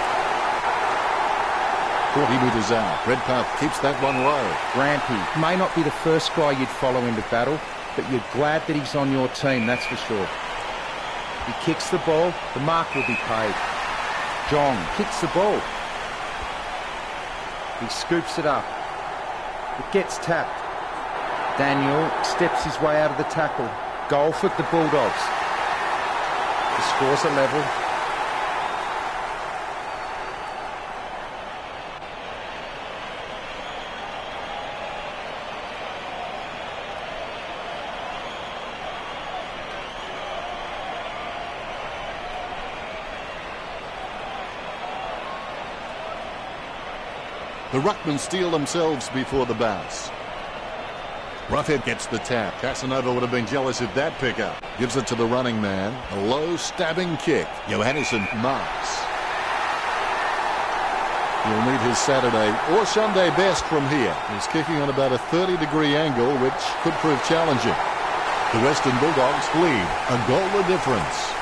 [SPEAKER 1] 40 metres out. Redpath keeps that one low.
[SPEAKER 2] Rampy may not be the first guy you'd follow into battle, but you're glad that he's on your team, that's for sure. He kicks the ball, the mark will be paid. Jong kicks the ball. He scoops it up. It gets tapped. Daniel steps his way out of the tackle. Goal for the Bulldogs. The score's a level.
[SPEAKER 1] The Ruckmen steal themselves before the bounce. Roughhead gets the tap. Casanova would have been jealous of that pickup. Gives it to the running man. A low stabbing kick. Johannesson marks. He'll need his Saturday or Sunday best from here. He's kicking on about a 30-degree angle, which could prove challenging. The Western Bulldogs lead a goal of difference.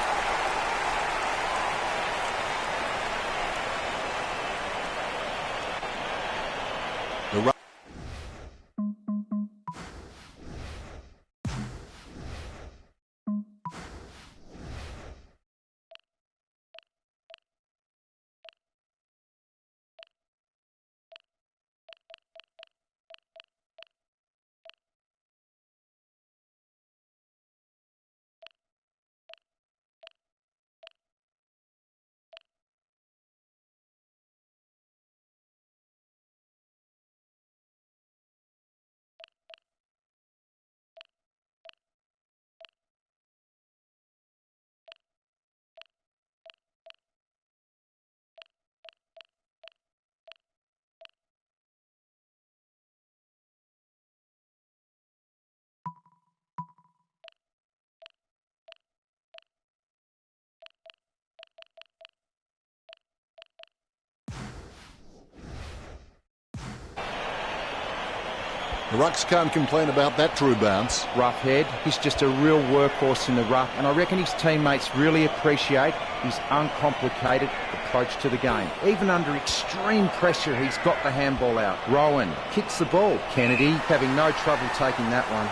[SPEAKER 1] The Rucks can't complain about that true bounce.
[SPEAKER 2] Roughhead, he's just a real workhorse in the ruck, and I reckon his teammates really appreciate his uncomplicated approach to the game. Even under extreme pressure, he's got the handball out. Rowan kicks the ball. Kennedy having no trouble taking that one.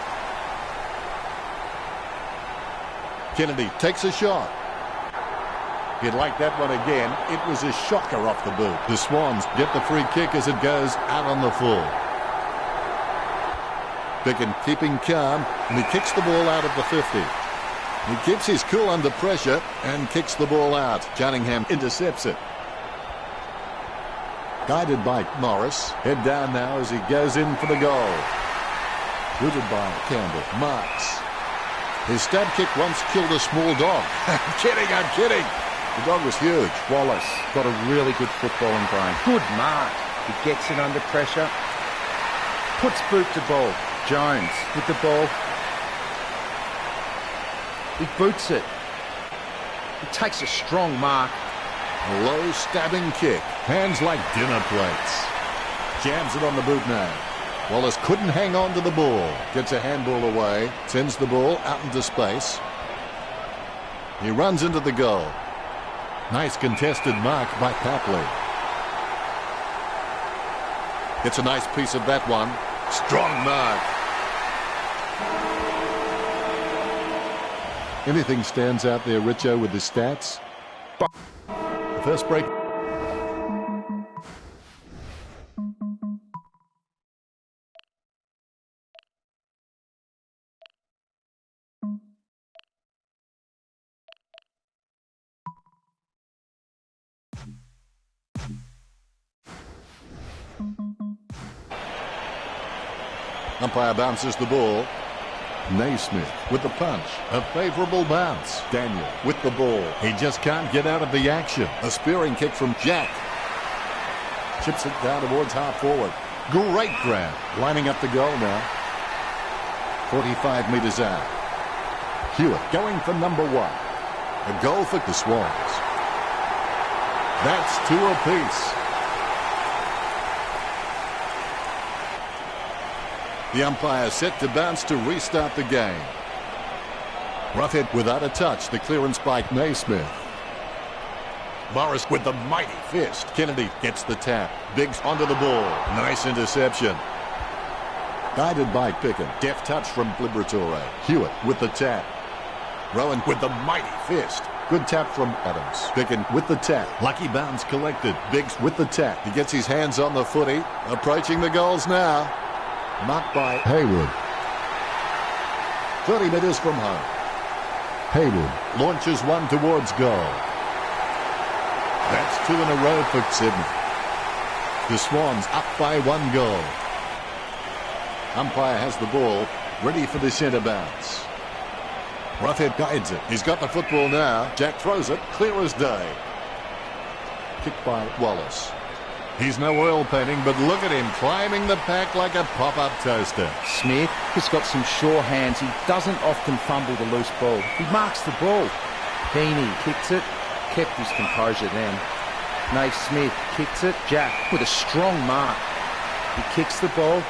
[SPEAKER 1] Kennedy takes a shot. He'd like that one again. It was a shocker off the boot. The Swans get the free kick as it goes out on the full. Picken keeping calm, and he kicks the ball out of the 50. He keeps his cool under pressure and kicks the ball out. Cunningham intercepts it. Guided by Morris. Head down now as he goes in for the goal. Rooted by Campbell. Marks. His stab kick once killed a small dog. I'm kidding. The dog was huge.
[SPEAKER 2] Wallace got a really good footballing brain. Good mark. He gets it under pressure. Puts boot to ball. Jones with the ball. He boots it. He takes a strong mark.
[SPEAKER 1] A low stabbing kick. Hands like dinner plates. Jams it on the boot now. Wallace couldn't hang on to the ball. Gets a handball away. Sends the ball out into space. He runs into the goal. Nice contested mark by Papley. Gets a nice piece of that one. Strong mark. Anything stands out there, Richo, with the stats? First break. Umpire bounces the ball. Naismith with the punch. A favourable bounce. Daniel with the ball. He just can't get out of the action. A spearing kick from Jack. Chips it down towards half forward. Great grab. Lining up the goal now. 45 metres out. Hewitt going for number one. A goal for the Swans. That's two apiece. The umpire set to bounce to restart the game. Rough hit without a touch. The clearance by Naismith. Morris with the mighty fist. Kennedy gets the tap. Biggs onto the ball. Nice interception. Guided by Picken. Deft touch from Liberatore. Hewitt with the tap. Rowan with the mighty fist. Good tap from Adams. Picken with the tap. Lucky bounce collected. Biggs with the tap. He gets his hands on the footy. Approaching the goals now. Marked by Haywood. 30 metres from home. Haywood launches one towards goal. That's 2 in a row for Sydney. The Swans up by 1 goal. Umpire has the ball, ready for the centre bounce. Roughhead guides it. He's got the football now. Jack throws it, clear as day. Kicked by Wallace. He's no oil painting, but look at him climbing the pack like a pop-up toaster.
[SPEAKER 2] Smith has got some sure hands. He doesn't often fumble the loose ball. He marks the ball. Heaney kicks it. Kept his composure then. Naismith kicks it. Jack with a strong mark. He kicks the ball.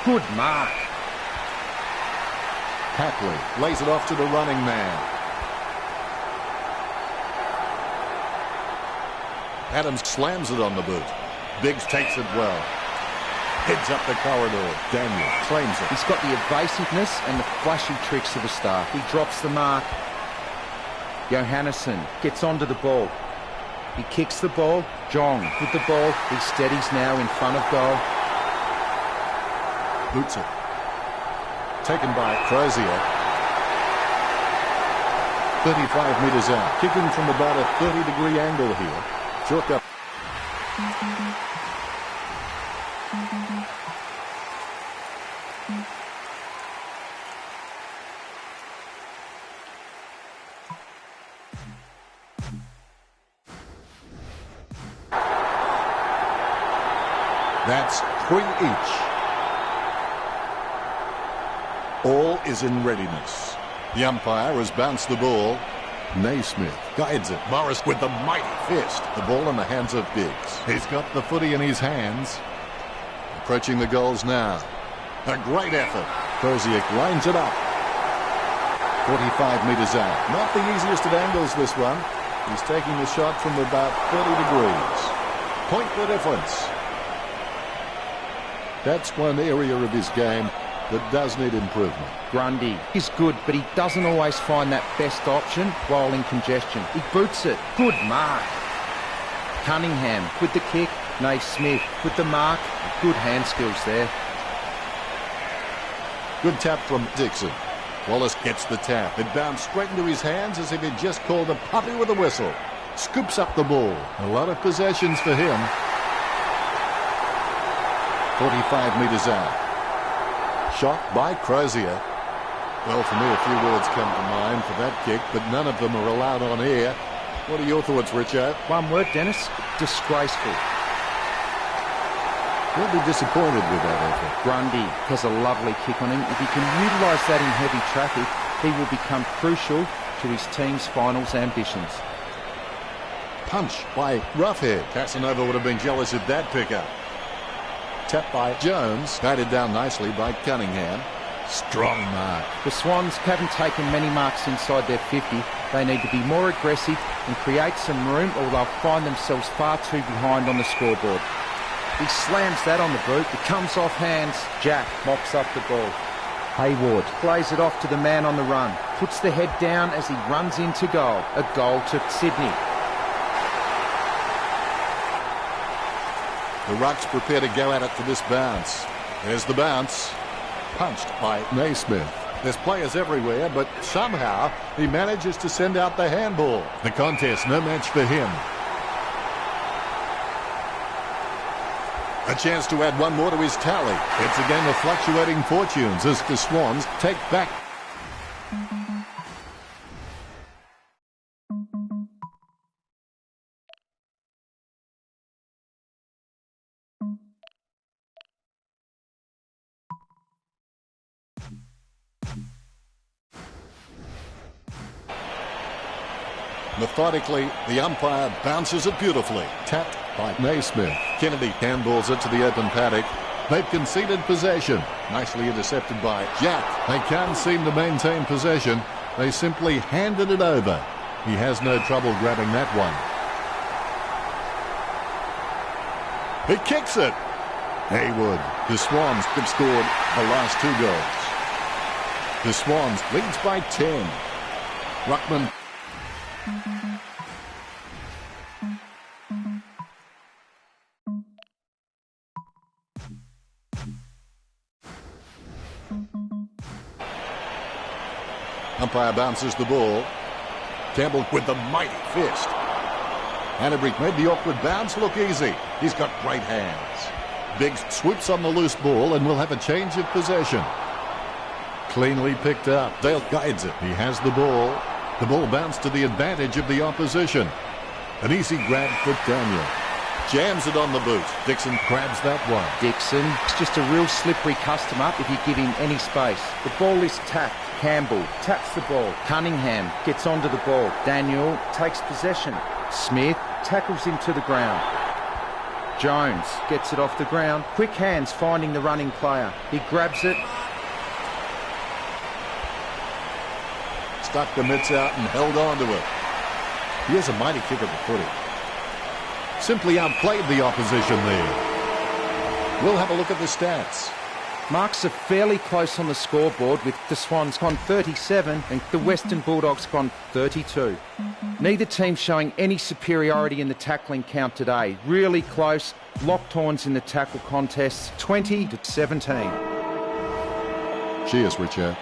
[SPEAKER 2] Good mark.
[SPEAKER 1] Hapley lays it off to the running man. Adams slams it on the boot. Biggs takes it well. Heads up the corridor. Daniel claims it.
[SPEAKER 2] He's got the evasiveness and the flashy tricks of a star. He drops the mark. Johannesson gets onto the ball. He kicks the ball. Jong with the ball. He steadies now in front of goal.
[SPEAKER 1] Boots it. Taken by Crozier. 35 metres out. Kicking from about a 30-degree angle here. Chalk up. That's 3 each. All is in readiness. The umpire has bounced the ball. Naismith guides it. Morris with the mighty fist. The ball in the hands of Biggs. He's got the footy in his hands. Approaching the goals now. A great effort. Crozier lines it up. 45 metres out. Not the easiest of angles, this one. He's taking the shot from about 30 degrees. Point the difference. That's one area of his game that does need improvement.
[SPEAKER 2] Grundy is good, but he doesn't always find that best option while in congestion. He boots it. Good mark. Cunningham with the kick. Naismith with the mark. Good hand skills there.
[SPEAKER 1] Good tap from Dixon. Wallace gets the tap. It bounced straight into his hands as if he'd just called a puppy with a whistle. Scoops up the ball. A lot of possessions for him. 45 metres out. Shot by Crozier. Well, for me, a few words come to mind for that kick, but none of them are allowed on air. What are your thoughts, Richard?
[SPEAKER 2] One word, Dennis. Disgraceful.
[SPEAKER 1] He'll be disappointed with that effort.
[SPEAKER 2] Grundy has a lovely kick on him. If he can utilise that in heavy traffic, he will become crucial to his team's finals ambitions.
[SPEAKER 1] Punch by Roughhead. Casanova would have been jealous of that pickup. Tap by Jones. Guided down nicely by Cunningham. Strong mark.
[SPEAKER 2] The Swans haven't taken many marks inside their 50. They need to be more aggressive and create some room, or they'll find themselves far too behind on the scoreboard. He slams that on the boot. It comes off hands. Jack mops up the ball. Hayward plays it off to the man on the run. Puts the head down as he runs into goal. A goal to Sydney.
[SPEAKER 1] The Rucks prepare to go at it for this bounce. There's the bounce. Punched by Naismith. There's players everywhere, but somehow he manages to send out the handball. The contest, no match for him. A chance to add one more to his tally. It's a game of fluctuating fortunes as the Swans take back. Methodically, the umpire bounces it beautifully. Tapped by Naismith. Kennedy handballs it to the open paddock. They've conceded possession. Nicely intercepted by Jack. They can't seem to maintain possession. They simply handed it over. He has no trouble grabbing that one. He kicks it. Haywood. The Swans have scored the last 2 goals. The Swans leads by 10. Ruckman. Umpire bounces the ball. Campbell with the mighty fist. Hannebrink made the awkward bounce look easy. He's got great hands. Biggs swoops on the loose ball and will have a change of possession. Cleanly picked up. Dale guides it. He has the ball. The ball bounced to the advantage of the opposition. An easy grab for Daniel. Jams it on the boot. Dixon grabs that one.
[SPEAKER 2] Dixon is just a real slippery customer if you give him any space. The ball is tapped. Campbell taps the ball. Cunningham gets onto the ball. Daniel takes possession. Smith tackles him to the ground. Jones gets it off the ground. Quick hands finding the running player. He grabs it.
[SPEAKER 1] Stuck the mitts out and held on to it. He has a mighty kick at the footy. Simply outplayed the opposition there. We'll have a look at the stats.
[SPEAKER 2] Marks are fairly close on the scoreboard, with the Swans gone 37 and the Western Bulldogs gone 32. Neither team showing any superiority in the tackling count today. Really close, locked horns in the tackle contests, 20-17.
[SPEAKER 1] Cheers, Richard.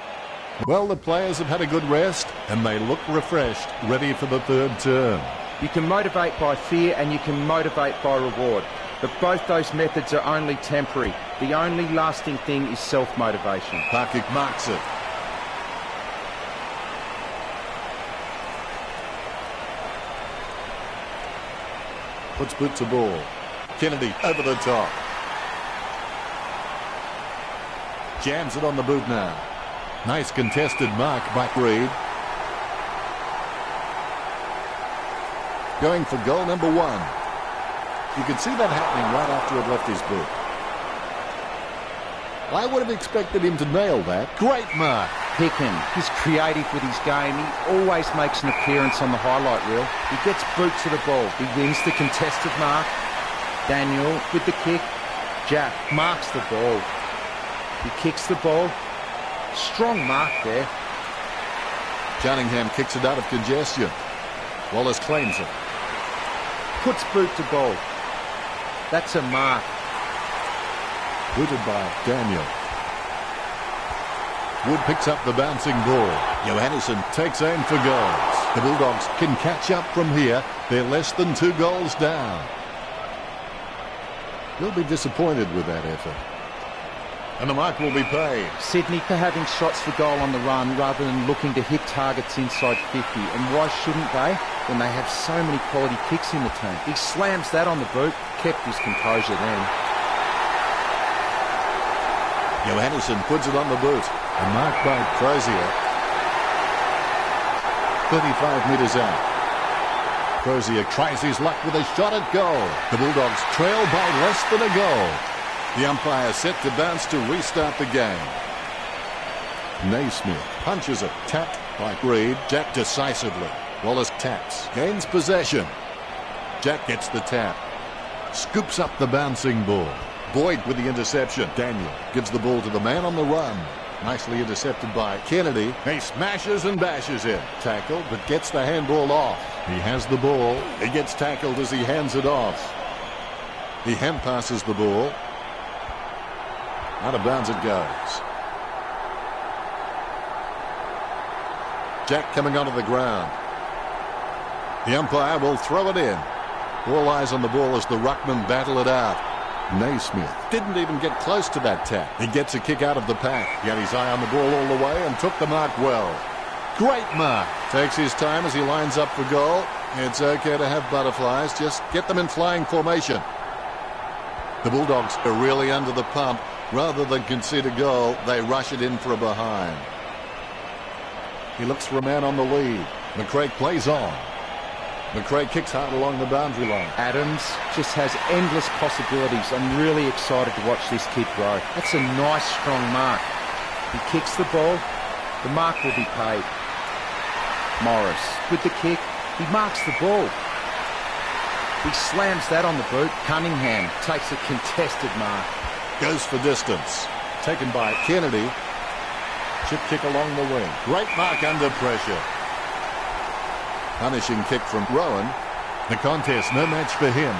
[SPEAKER 1] Well, the players have had a good rest and they look refreshed, ready for the 3rd term.
[SPEAKER 2] You can motivate by fear and you can motivate by reward. But both those methods are only temporary. The only lasting thing is self-motivation.
[SPEAKER 1] Parkick marks it. Puts boot to ball. Kennedy over the top. Jams it on the boot now. Nice contested mark by Reed. Going for goal number 1. You could see that happening right after it left his boot. I would have expected him to nail that. Great mark.
[SPEAKER 2] Hicken, he's creative with his game. He always makes an appearance on the highlight reel. He gets boot to the ball. He wins the contested mark. Daniel with the kick. Jack marks the ball. He kicks the ball. Strong mark there.
[SPEAKER 1] Cunningham kicks it out of congestion. Wallace claims it.
[SPEAKER 2] Puts boot to ball. That's a mark.
[SPEAKER 1] Booted by Daniel. Wood picks up the bouncing ball. Johannesson takes aim for goals. The Bulldogs can catch up from here. They're less than 2 goals down. They'll be disappointed with that effort. And the mark will be paid.
[SPEAKER 2] Sydney for having shots for goal on the run rather than looking to hit targets inside 50. And why shouldn't they when they have so many quality kicks in the team? He slams that on the boot, kept his composure then.
[SPEAKER 1] Johannesson puts it on the boot. A mark by Crozier. 35 metres out. Crozier tries his luck with a shot at goal. The Bulldogs trail by less than a goal. The umpire set to bounce to restart the game. Naismith punches it. Tapped by Reed. Jack decisively. Wallace taps. Gains possession. Jack gets the tap. Scoops up the bouncing ball. Boyd with the interception. Daniel gives the ball to the man on the run. Nicely intercepted by Kennedy. He smashes and bashes it. Tackled, but gets the handball off. He has the ball. He gets tackled as he hands it off. He hand passes the ball. Out of bounds it goes. Jack coming onto the ground. The umpire will throw it in. All eyes on the ball as the ruckmen battle it out. Naismith didn't even get close to that tap. He gets a kick out of the pack. He had his eye on the ball all the way and took the mark well. Great mark. Takes his time as he lines up for goal. It's okay to have butterflies. Just get them in flying formation. The Bulldogs are really under the pump. Rather than concede a goal, they rush it in for a behind. He looks for a man on the lead. McRae plays on. McRae kicks hard along the boundary line.
[SPEAKER 2] Adams just has endless possibilities. I'm really excited to watch this kid grow. That's a nice, strong mark. He kicks the ball. The mark will be paid. Morris with the kick. He marks the ball. He slams that on the boot. Cunningham takes a contested mark.
[SPEAKER 1] Goes for distance. Taken by Kennedy. Chip kick along the wing. Great mark under pressure. Punishing kick from Rowan. The contest, no match for him.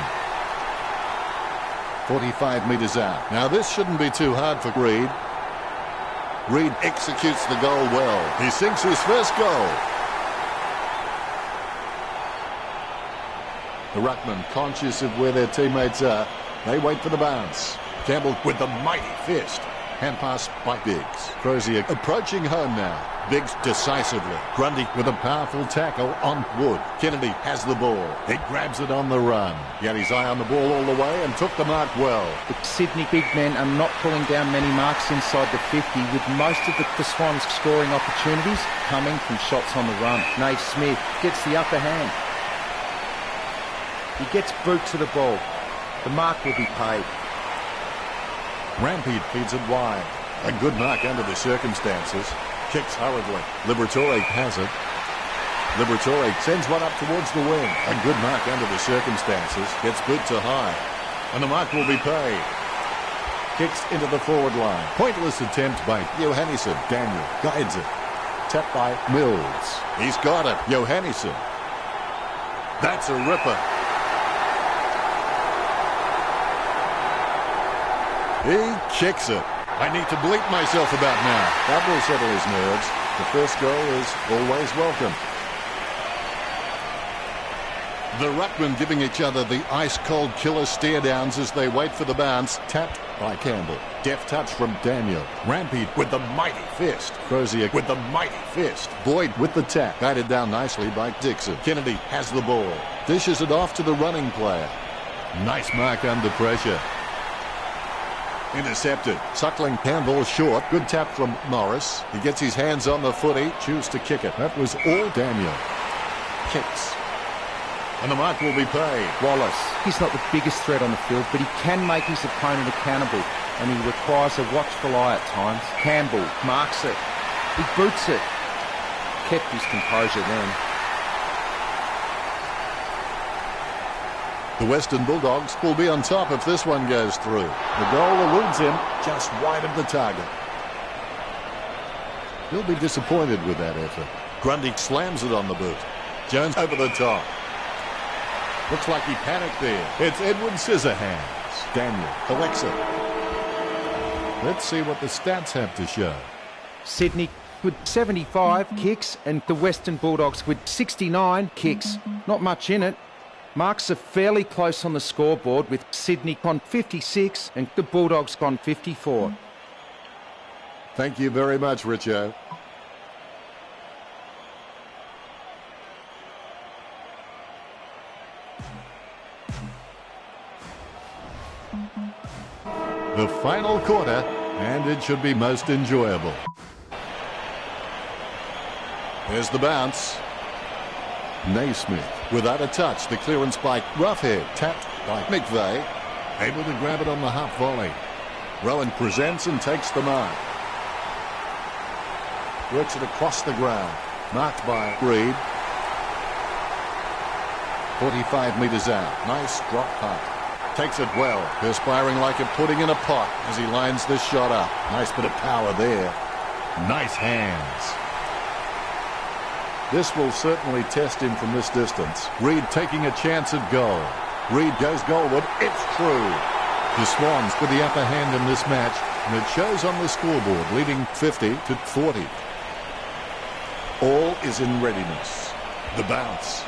[SPEAKER 1] 45 metres out. Now this shouldn't be too hard for Reed. Reed executes the goal well. He sinks his first goal. The ruckman, conscious of where their teammates are, they wait for the bounce. Campbell with the mighty fist. Hand pass by Biggs. Crozier approaching home now. Biggs decisively. Grundy with a powerful tackle on Wood. Kennedy has the ball. He grabs it on the run. He had his eye on the ball all the way and took the mark well.
[SPEAKER 2] The Sydney big men are not pulling down many marks inside the 50, with most of the Swans scoring opportunities coming from shots on the run. Naismith gets the upper hand. He gets boot to the ball. The mark will be paid.
[SPEAKER 1] Rampede feeds it wide. A good mark under the circumstances. Kicks hurriedly. Liberatore has it. Liberatore sends one up towards the wing. A good mark under the circumstances. Gets boot to high. And the mark will be paid. Kicks into the forward line. Pointless attempt by Johannesson. Daniel guides it. Tapped by Mills. He's got it. Johannesson. That's a ripper. He kicks it. I need to bleep myself about now. That will settle his nerves. The first goal is always welcome. The ruckmen giving each other the ice-cold killer stare-downs as they wait for the bounce. Tapped by Campbell. Deft touch from Daniel. Rampede with the mighty fist. Crozier with the mighty fist. Boyd with the tap. Guided down nicely by Dixon. Kennedy has the ball. Dishes it off to the running player. Nice mark under pressure. Intercepted. Suckling handball short. Good tap from Morris. He gets his hands on the footy. Chooses to kick it. That was all Daniel. Kicks. And the mark will be paid.
[SPEAKER 2] Wallace. He's not the biggest threat on the field, but he can make his opponent accountable, and he requires a watchful eye at times. Campbell marks it. He boots it. Kept his composure then.
[SPEAKER 1] The Western Bulldogs will be on top if this one goes through. The goal eludes him just wide of the target. He'll be disappointed with that effort. Grundy slams it on the boot. Jones over the top. Looks like he panicked there. It's Edward Scissorhands. Daniel collects it. Let's see what the stats have to show.
[SPEAKER 2] Sydney with 75 kicks and the Western Bulldogs with 69 kicks. Not much in it. Marks are fairly close on the scoreboard, with Sydney on 56 and the Bulldogs on 54.
[SPEAKER 1] Thank you very much, Richo. The final quarter, and it should be most enjoyable. There's the bounce. Naismith without a touch. The clearance by Roughhead. Tapped by McVeigh. Able to grab it on the half volley. Rowan presents and takes the mark. Works it across the ground. Marked by Reed. 45 metres out. Nice drop punt. Takes it well. Perspiring like a pudding in a pot as he lines this shot up. Nice bit of power there. Nice hands. This will certainly test him from this distance. Reed taking a chance at goal. Reed goes goalward. It's true. The Swans with the upper hand in this match, and it shows on the scoreboard, leading 50-40. All is in readiness. The bounce.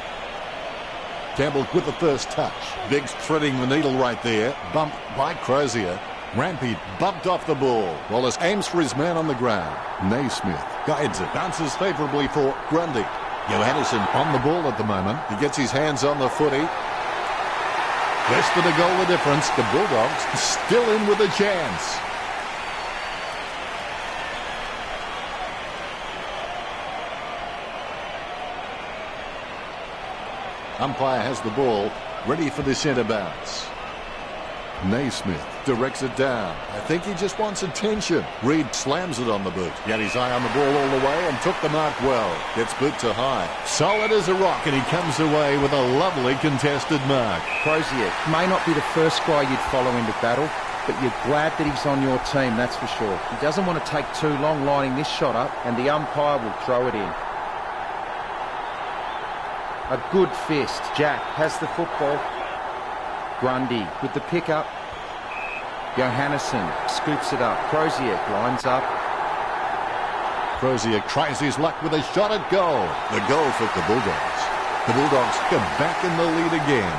[SPEAKER 1] Campbell with the first touch. Biggs threading the needle right there. Bumped by Crozier. Rampede bumped off the ball. Wallace aims for his man on the ground. Naismith guides it. Bounces favourably for Grundy. Johannesson on the ball at the moment. He gets his hands on the footy. Less than a goal the difference. The Bulldogs still in with a chance. Umpire has the ball, ready for the centre bounce. Naismith directs it down. I think he just wants attention. Reed slams it on the boot. He had his eye on the ball all the way and took the mark well. Gets boot to high. Solid as a rock, and he comes away with a lovely contested mark.
[SPEAKER 2] Crozier may not be the first guy you'd follow into battle, but you're glad that he's on your team, that's for sure. He doesn't want to take too long lining this shot up, and the umpire will throw it in. A good fist. Jack has the football. Grundy with the pickup. Johannesson scoops it up. Crozier lines up.
[SPEAKER 1] Crozier tries his luck with a shot at goal. The goal for the Bulldogs. The Bulldogs are back in the lead again.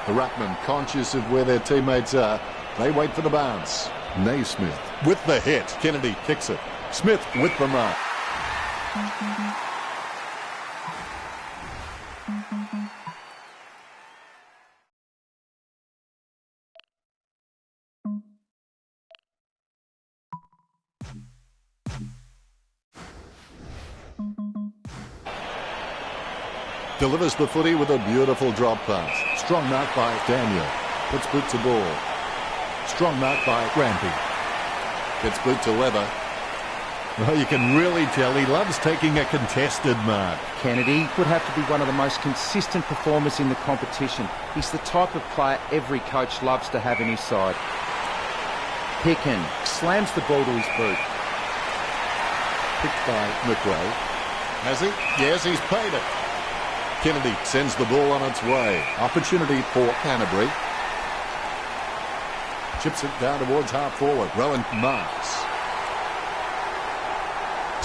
[SPEAKER 1] The ruckman, conscious of where their teammates are, they wait for the bounce. Naismith with the hit. Kennedy kicks it. Smith with the mark. Delivers the footy with a beautiful drop pass. Strong mark by Daniel. Puts boot to ball. Strong mark by Rampy. Gets boot to Leather. Well, you can really tell he loves taking a contested mark.
[SPEAKER 2] Kennedy would have to be one of the most consistent performers in the competition. He's the type of player every coach loves to have in his side. Picken slams the ball to his boot.
[SPEAKER 1] Picked by McRae. Has he? Yes, he's paid it. Kennedy sends the ball on its way. Opportunity for Canterbury. Chips it down towards half forward. Rowan marks.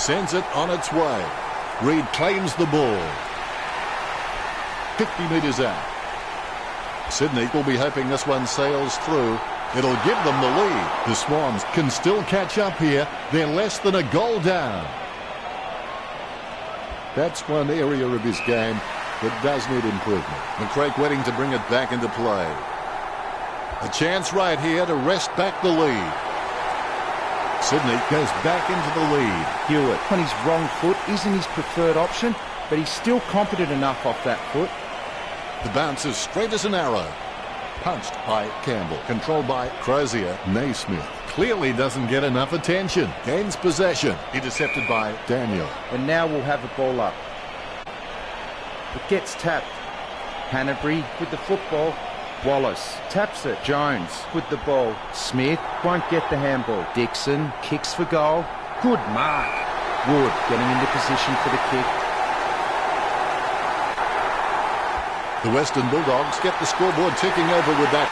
[SPEAKER 1] Sends it on its way. Reed claims the ball. 50 metres out. Sydney will be hoping this one sails through. It'll give them the lead. The Swans can still catch up here. They're less than a goal down. That's one area of his game that does need improvement. McCrae waiting to bring it back into play. A chance right here to wrest back the lead. Sydney goes back into the lead.
[SPEAKER 2] Hewitt on his wrong foot isn't his preferred option, but he's still competent enough off that foot.
[SPEAKER 1] The bounce is straight as an arrow. Punched by Campbell. Controlled by Crozier. Naismith clearly doesn't get enough attention. Gains possession. Intercepted by Daniel.
[SPEAKER 2] And now we'll have a ball up. It gets tapped. Canterbury with the football. Wallace taps it. Jones with the ball. Smith won't get the handball. Dixon kicks for goal. Good mark. Wood getting into position for the kick.
[SPEAKER 1] The Western Bulldogs get the scoreboard ticking over with that.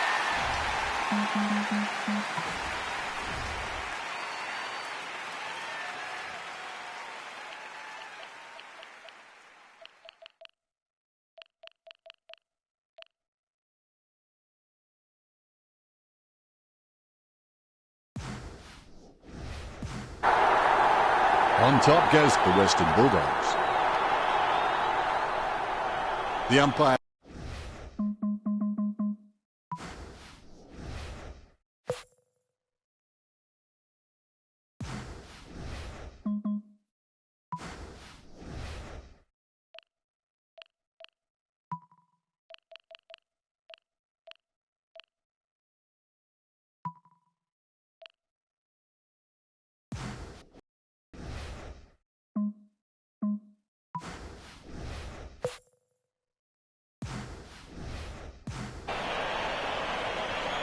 [SPEAKER 1] On top goes the Western Bulldogs. The umpire.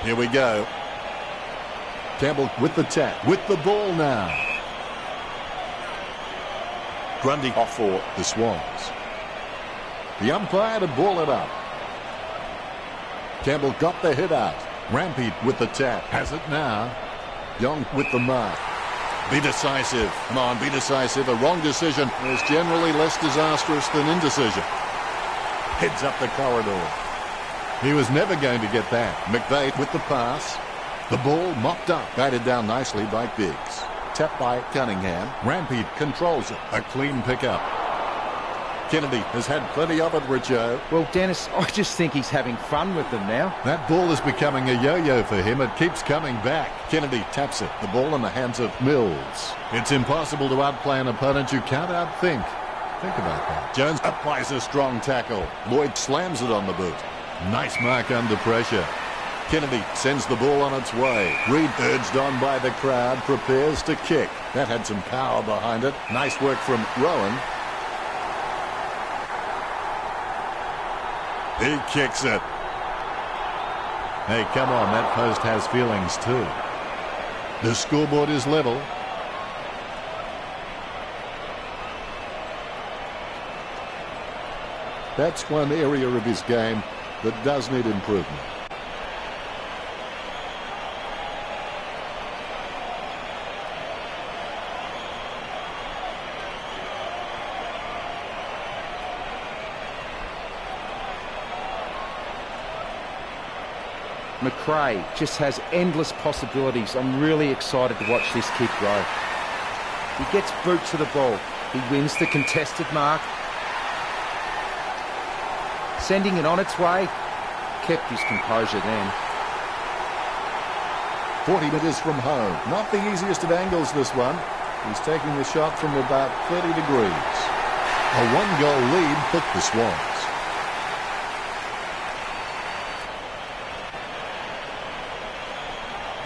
[SPEAKER 1] Here we go. Campbell with the tap, with the ball now. Grundy off for the Swans. The umpire to ball it up. Campbell got the hit out. Rampy with the tap, has it now. Young with the mark. Be decisive. Come on, be decisive. A wrong decision is generally less disastrous than indecision. Heads up the corridor. He was never going to get that. McVeigh with the pass. The ball mopped up. Batted down nicely by Biggs. Tapped by Cunningham. Rampede controls it. A clean pickup. Kennedy has had plenty of it, Richo.
[SPEAKER 2] Well, Dennis, I just think he's having fun with them now.
[SPEAKER 1] That ball is becoming a yo-yo for him. It keeps coming back. Kennedy taps it. The ball in the hands of Mills. It's impossible to outplay an opponent you can't outthink. Think about that. Jones applies a strong tackle. Lloyd slams it on the boot. Nice mark under pressure. Kennedy sends the ball on its way. Reed, urged on by the crowd, prepares to kick. That had some power behind it. Nice work from Rowan. He kicks it. Hey, come on, that post has feelings too. The scoreboard is level. That's one area of his game that does need improvement.
[SPEAKER 2] McRae just has endless possibilities. I'm really excited to watch this kid grow. He gets boot to the ball. He wins the contested mark. Sending it on its way. Kept his composure then.
[SPEAKER 1] 40 metres from home. Not the easiest of angles, this one. He's taking the shot from about 30 degrees. A one-goal lead for the Swans.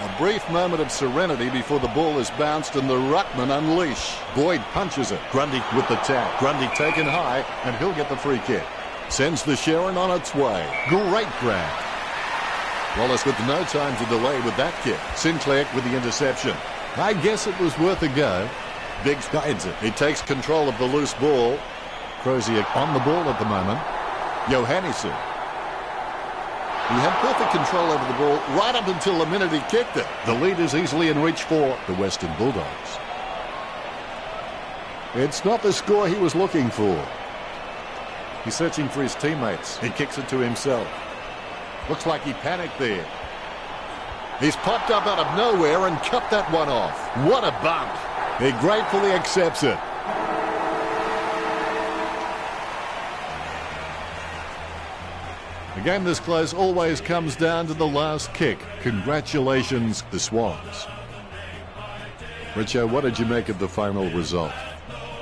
[SPEAKER 1] A brief moment of serenity before the ball is bounced and the ruckman unleash. Boyd punches it. Grundy with the tap. Grundy taken high, and he'll get the free kick. Sends the Sharon on its way. Great grab. Wallace with no time to delay with that kick. Sinclair with the interception. I guess it was worth a go. Biggs guides it. He takes control of the loose ball. Crozier on the ball at the moment. Johannesson. He had perfect control over the ball right up until the minute he kicked it. The lead is easily in reach for the Western Bulldogs. It's not the score he was looking for. He's searching for his teammates. He kicks it to himself. Looks like he panicked there. He's popped up out of nowhere and cut that one off. What a bump. He gratefully accepts it. A game this close always comes down to the last kick. Congratulations, the Swans. Richo, what did you make of the final result?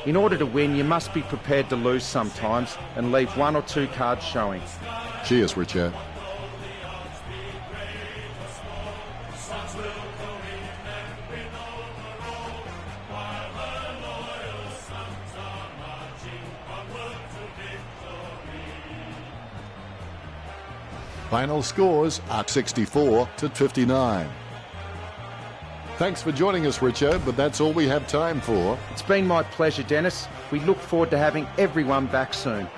[SPEAKER 2] In order to win, you must be prepared to lose sometimes and leave one or two cards showing.
[SPEAKER 1] Cheers, Richo. Final scores are 64 to 59. Thanks for joining us, Richo, but that's all we have time for.
[SPEAKER 2] It's been my pleasure, Dennis. We look forward to having everyone back soon.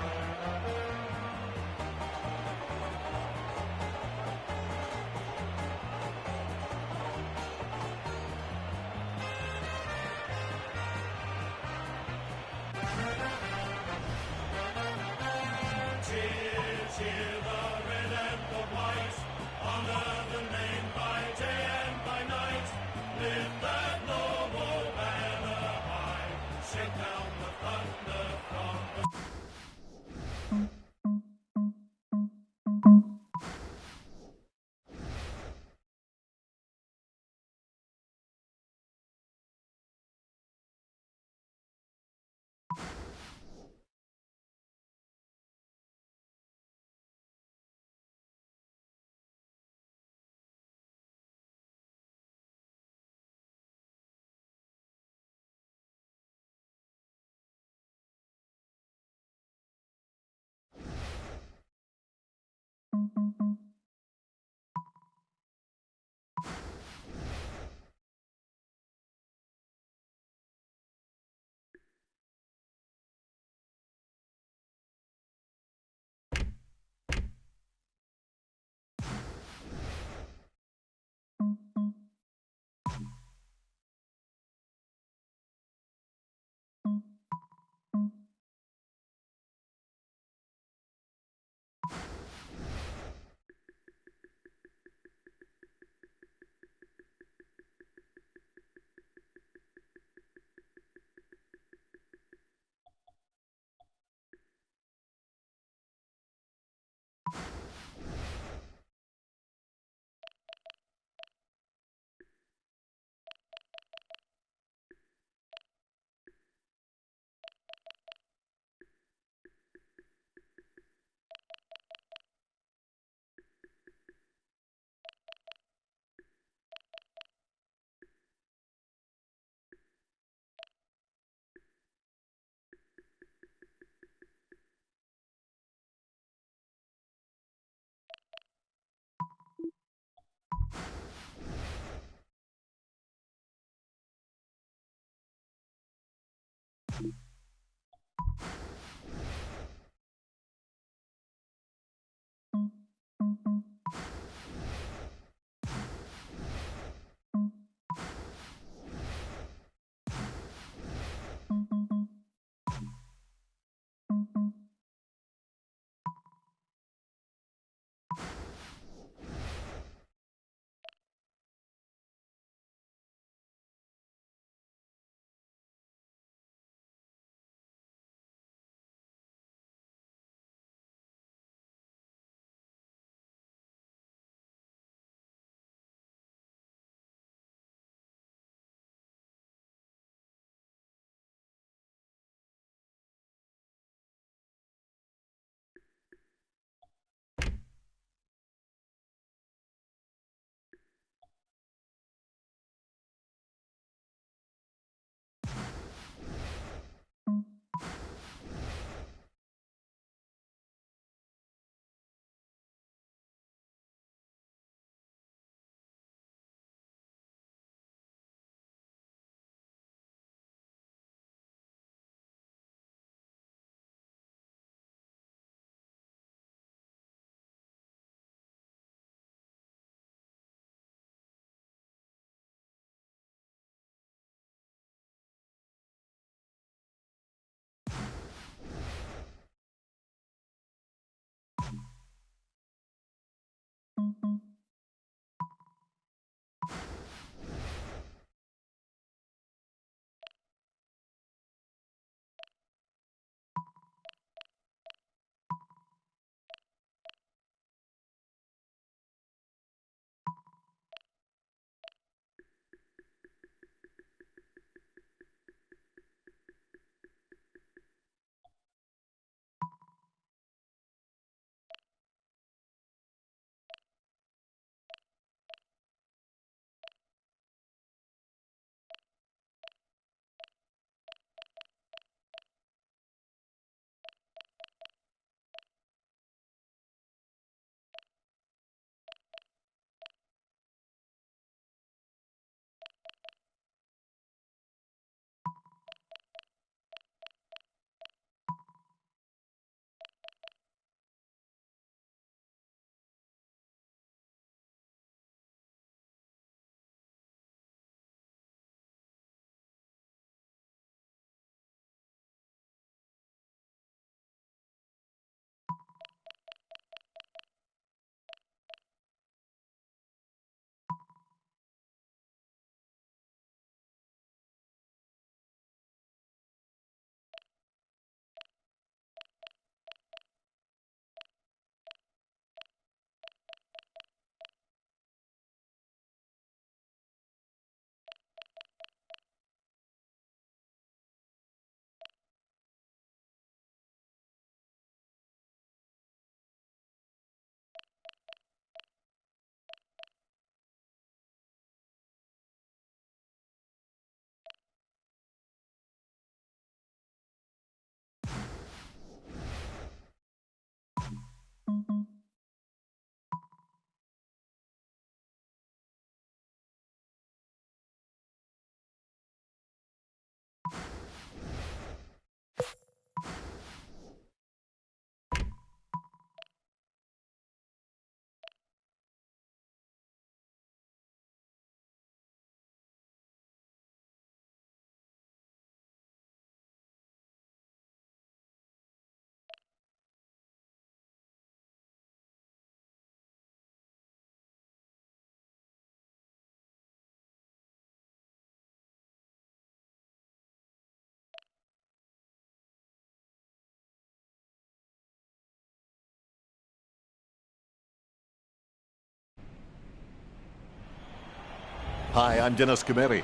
[SPEAKER 1] Hi, I'm Dennis Cometti.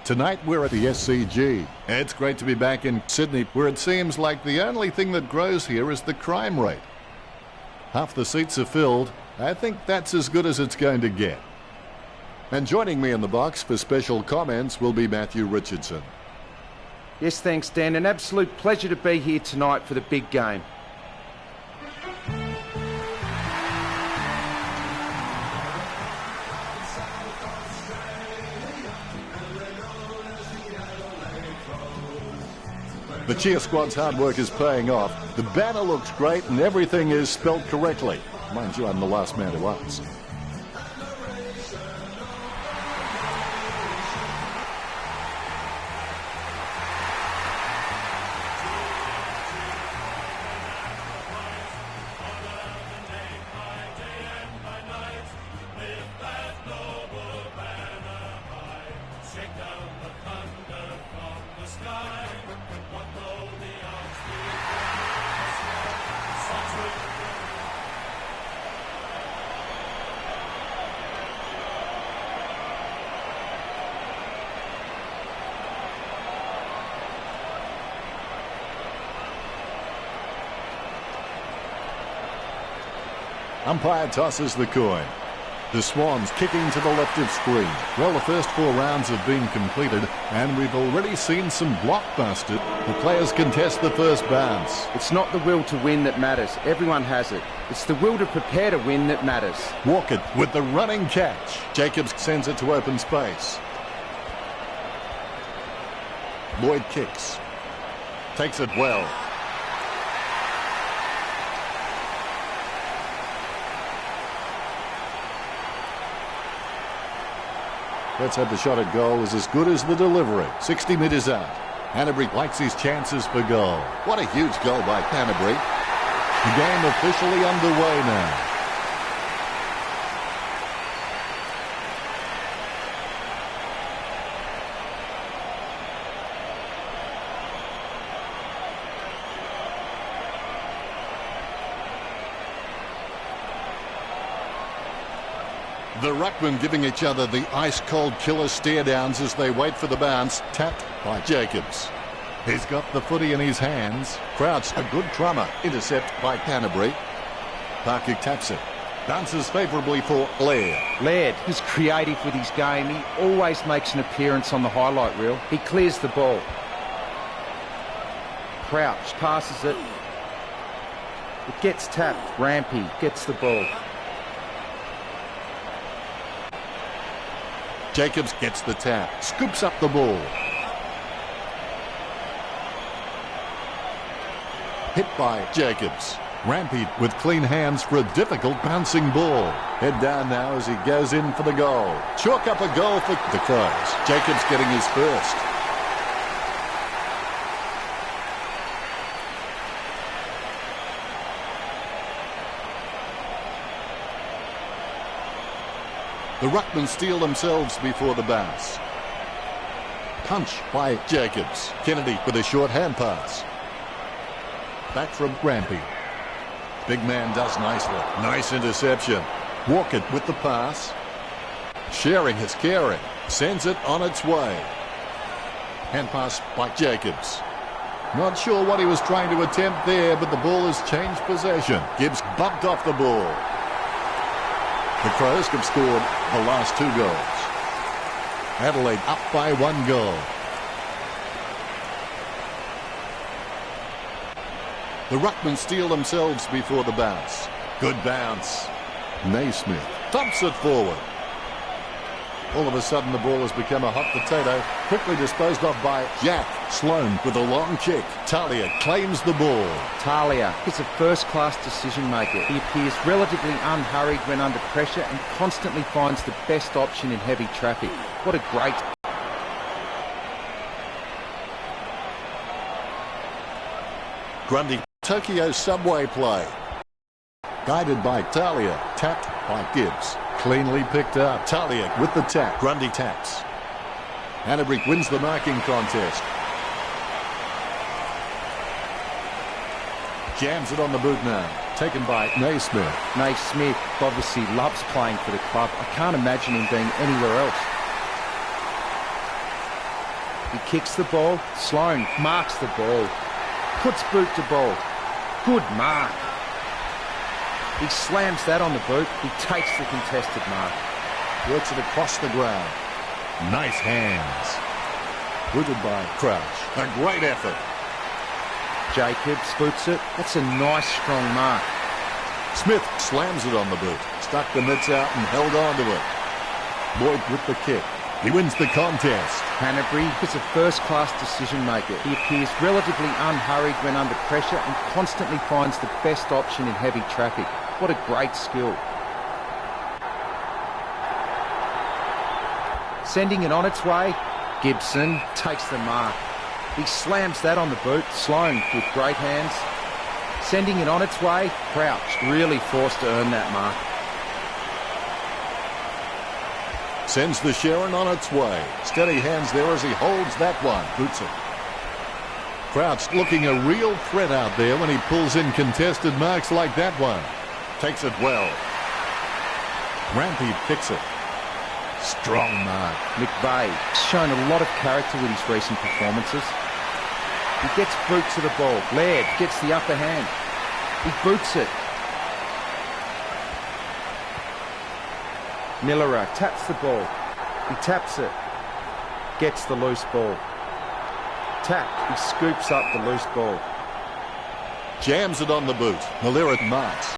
[SPEAKER 1] Tonight we're at the SCG. It's great to be back in Sydney, where it seems like the only thing that grows here is the crime rate. Half the seats are filled. I think that's as good as it's going to get. And joining me in the box for special comments will be Matthew Richardson.
[SPEAKER 2] Yes, thanks, Dan. An absolute pleasure to be here tonight for the big game.
[SPEAKER 1] The cheer squad's hard work is paying off. The banner looks great and everything is spelt correctly. Mind you, I'm the last man to ask. Umpire tosses the coin. The Swans kicking to the left of screen. Well, the first 4 rounds have been completed, and we've already seen some blockbusters. The players contest the first bounce.
[SPEAKER 2] It's not the will to win that matters. Everyone has it. It's the will to prepare to win that matters.
[SPEAKER 1] Walker with the running catch. Jacobs sends it to open space. Lloyd kicks. Takes it well. Let's hope the shot at goal is as good as the delivery. 60 metres out. Hanbury likes his chances for goal. What a huge goal by Hanbury. The game officially underway now. The ruckmen giving each other the ice-cold killer stare-downs as they wait for the bounce. Tapped by Jacobs. He's got the footy in his hands. Crouch, a good drummer. Intercept by Canterbury. Parker taps it. Bounces favourably for Laird.
[SPEAKER 2] Laird is creative with his game. He always makes an appearance on the highlight reel. He clears the ball. Crouch passes it. It gets tapped. Rampy gets the ball.
[SPEAKER 1] Jacobs gets the tap. Scoops up the ball. Hit by Jacobs. Rampy with clean hands for a difficult bouncing ball. Head down now as he goes in for the goal. Chalk up a goal for the Crows. Jacobs getting his first. The ruckmen steal themselves before the bounce. Punch by Jacobs. Kennedy with a short hand pass. Back from Rampy. Big man does nicely. Nice interception. Walker with the pass. Sharing is caring. Sends it on its way. Hand pass by Jacobs. Not sure what he was trying to attempt there, but the ball has changed possession. Gibbs bumped off the ball. The Crows have scored the last 2 goals. Adelaide up by 1 goal. The ruckmen steal themselves before the bounce. Good bounce. Naismith thumps it forward. All of a sudden the ball has become a hot potato. Quickly disposed of by Jack. Sloan with a long kick. Talia claims the ball.
[SPEAKER 2] Talia is a first-class decision maker. He appears relatively unhurried when under pressure and constantly finds the best option in heavy traffic. What a great...
[SPEAKER 1] Grundy. Tokyo subway play. Guided by Talia. Tapped by Gibbs. Cleanly picked up. Talia with the tap. Grundy taps. Canterbury wins the marking contest. Jams it on the boot now. Taken by Naismith.
[SPEAKER 2] Naismith obviously loves playing for the club. I can't imagine him being anywhere else. He kicks the ball. Sloan marks the ball. Puts boot to ball. Good mark. He slams that on the boot. He takes the contested mark.
[SPEAKER 1] Works it across the ground. Nice hands. Booted by Crouch. A great effort.
[SPEAKER 2] Jacobs boots it. That's a nice strong mark.
[SPEAKER 1] Smith slams it on the boot. Stuck the mitts out and held on to it. Boyd with the kick. He wins the contest.
[SPEAKER 2] Canterbury is a first-class decision maker. He appears relatively unhurried when under pressure and constantly finds the best option in heavy traffic. What a great skill. Sending it on its way. Gibson takes the mark. He slams that on the boot. Sloan with great hands. Sending it on its way. Crouch really forced to earn that mark.
[SPEAKER 1] Sends the Sharon on its way. Steady hands there as he holds that one. Boots it. Crouch looking a real threat out there when he pulls in contested marks like that one. Takes it well. Rampy picks it. Strong mark.
[SPEAKER 2] McVeigh shown a lot of character with his recent performances. He gets boot to the ball. Laird gets the upper hand. He boots it. Miller taps the ball. He taps it. Gets the loose ball. Tap. He scoops up the loose ball.
[SPEAKER 1] Jams it on the boot. Malira marks.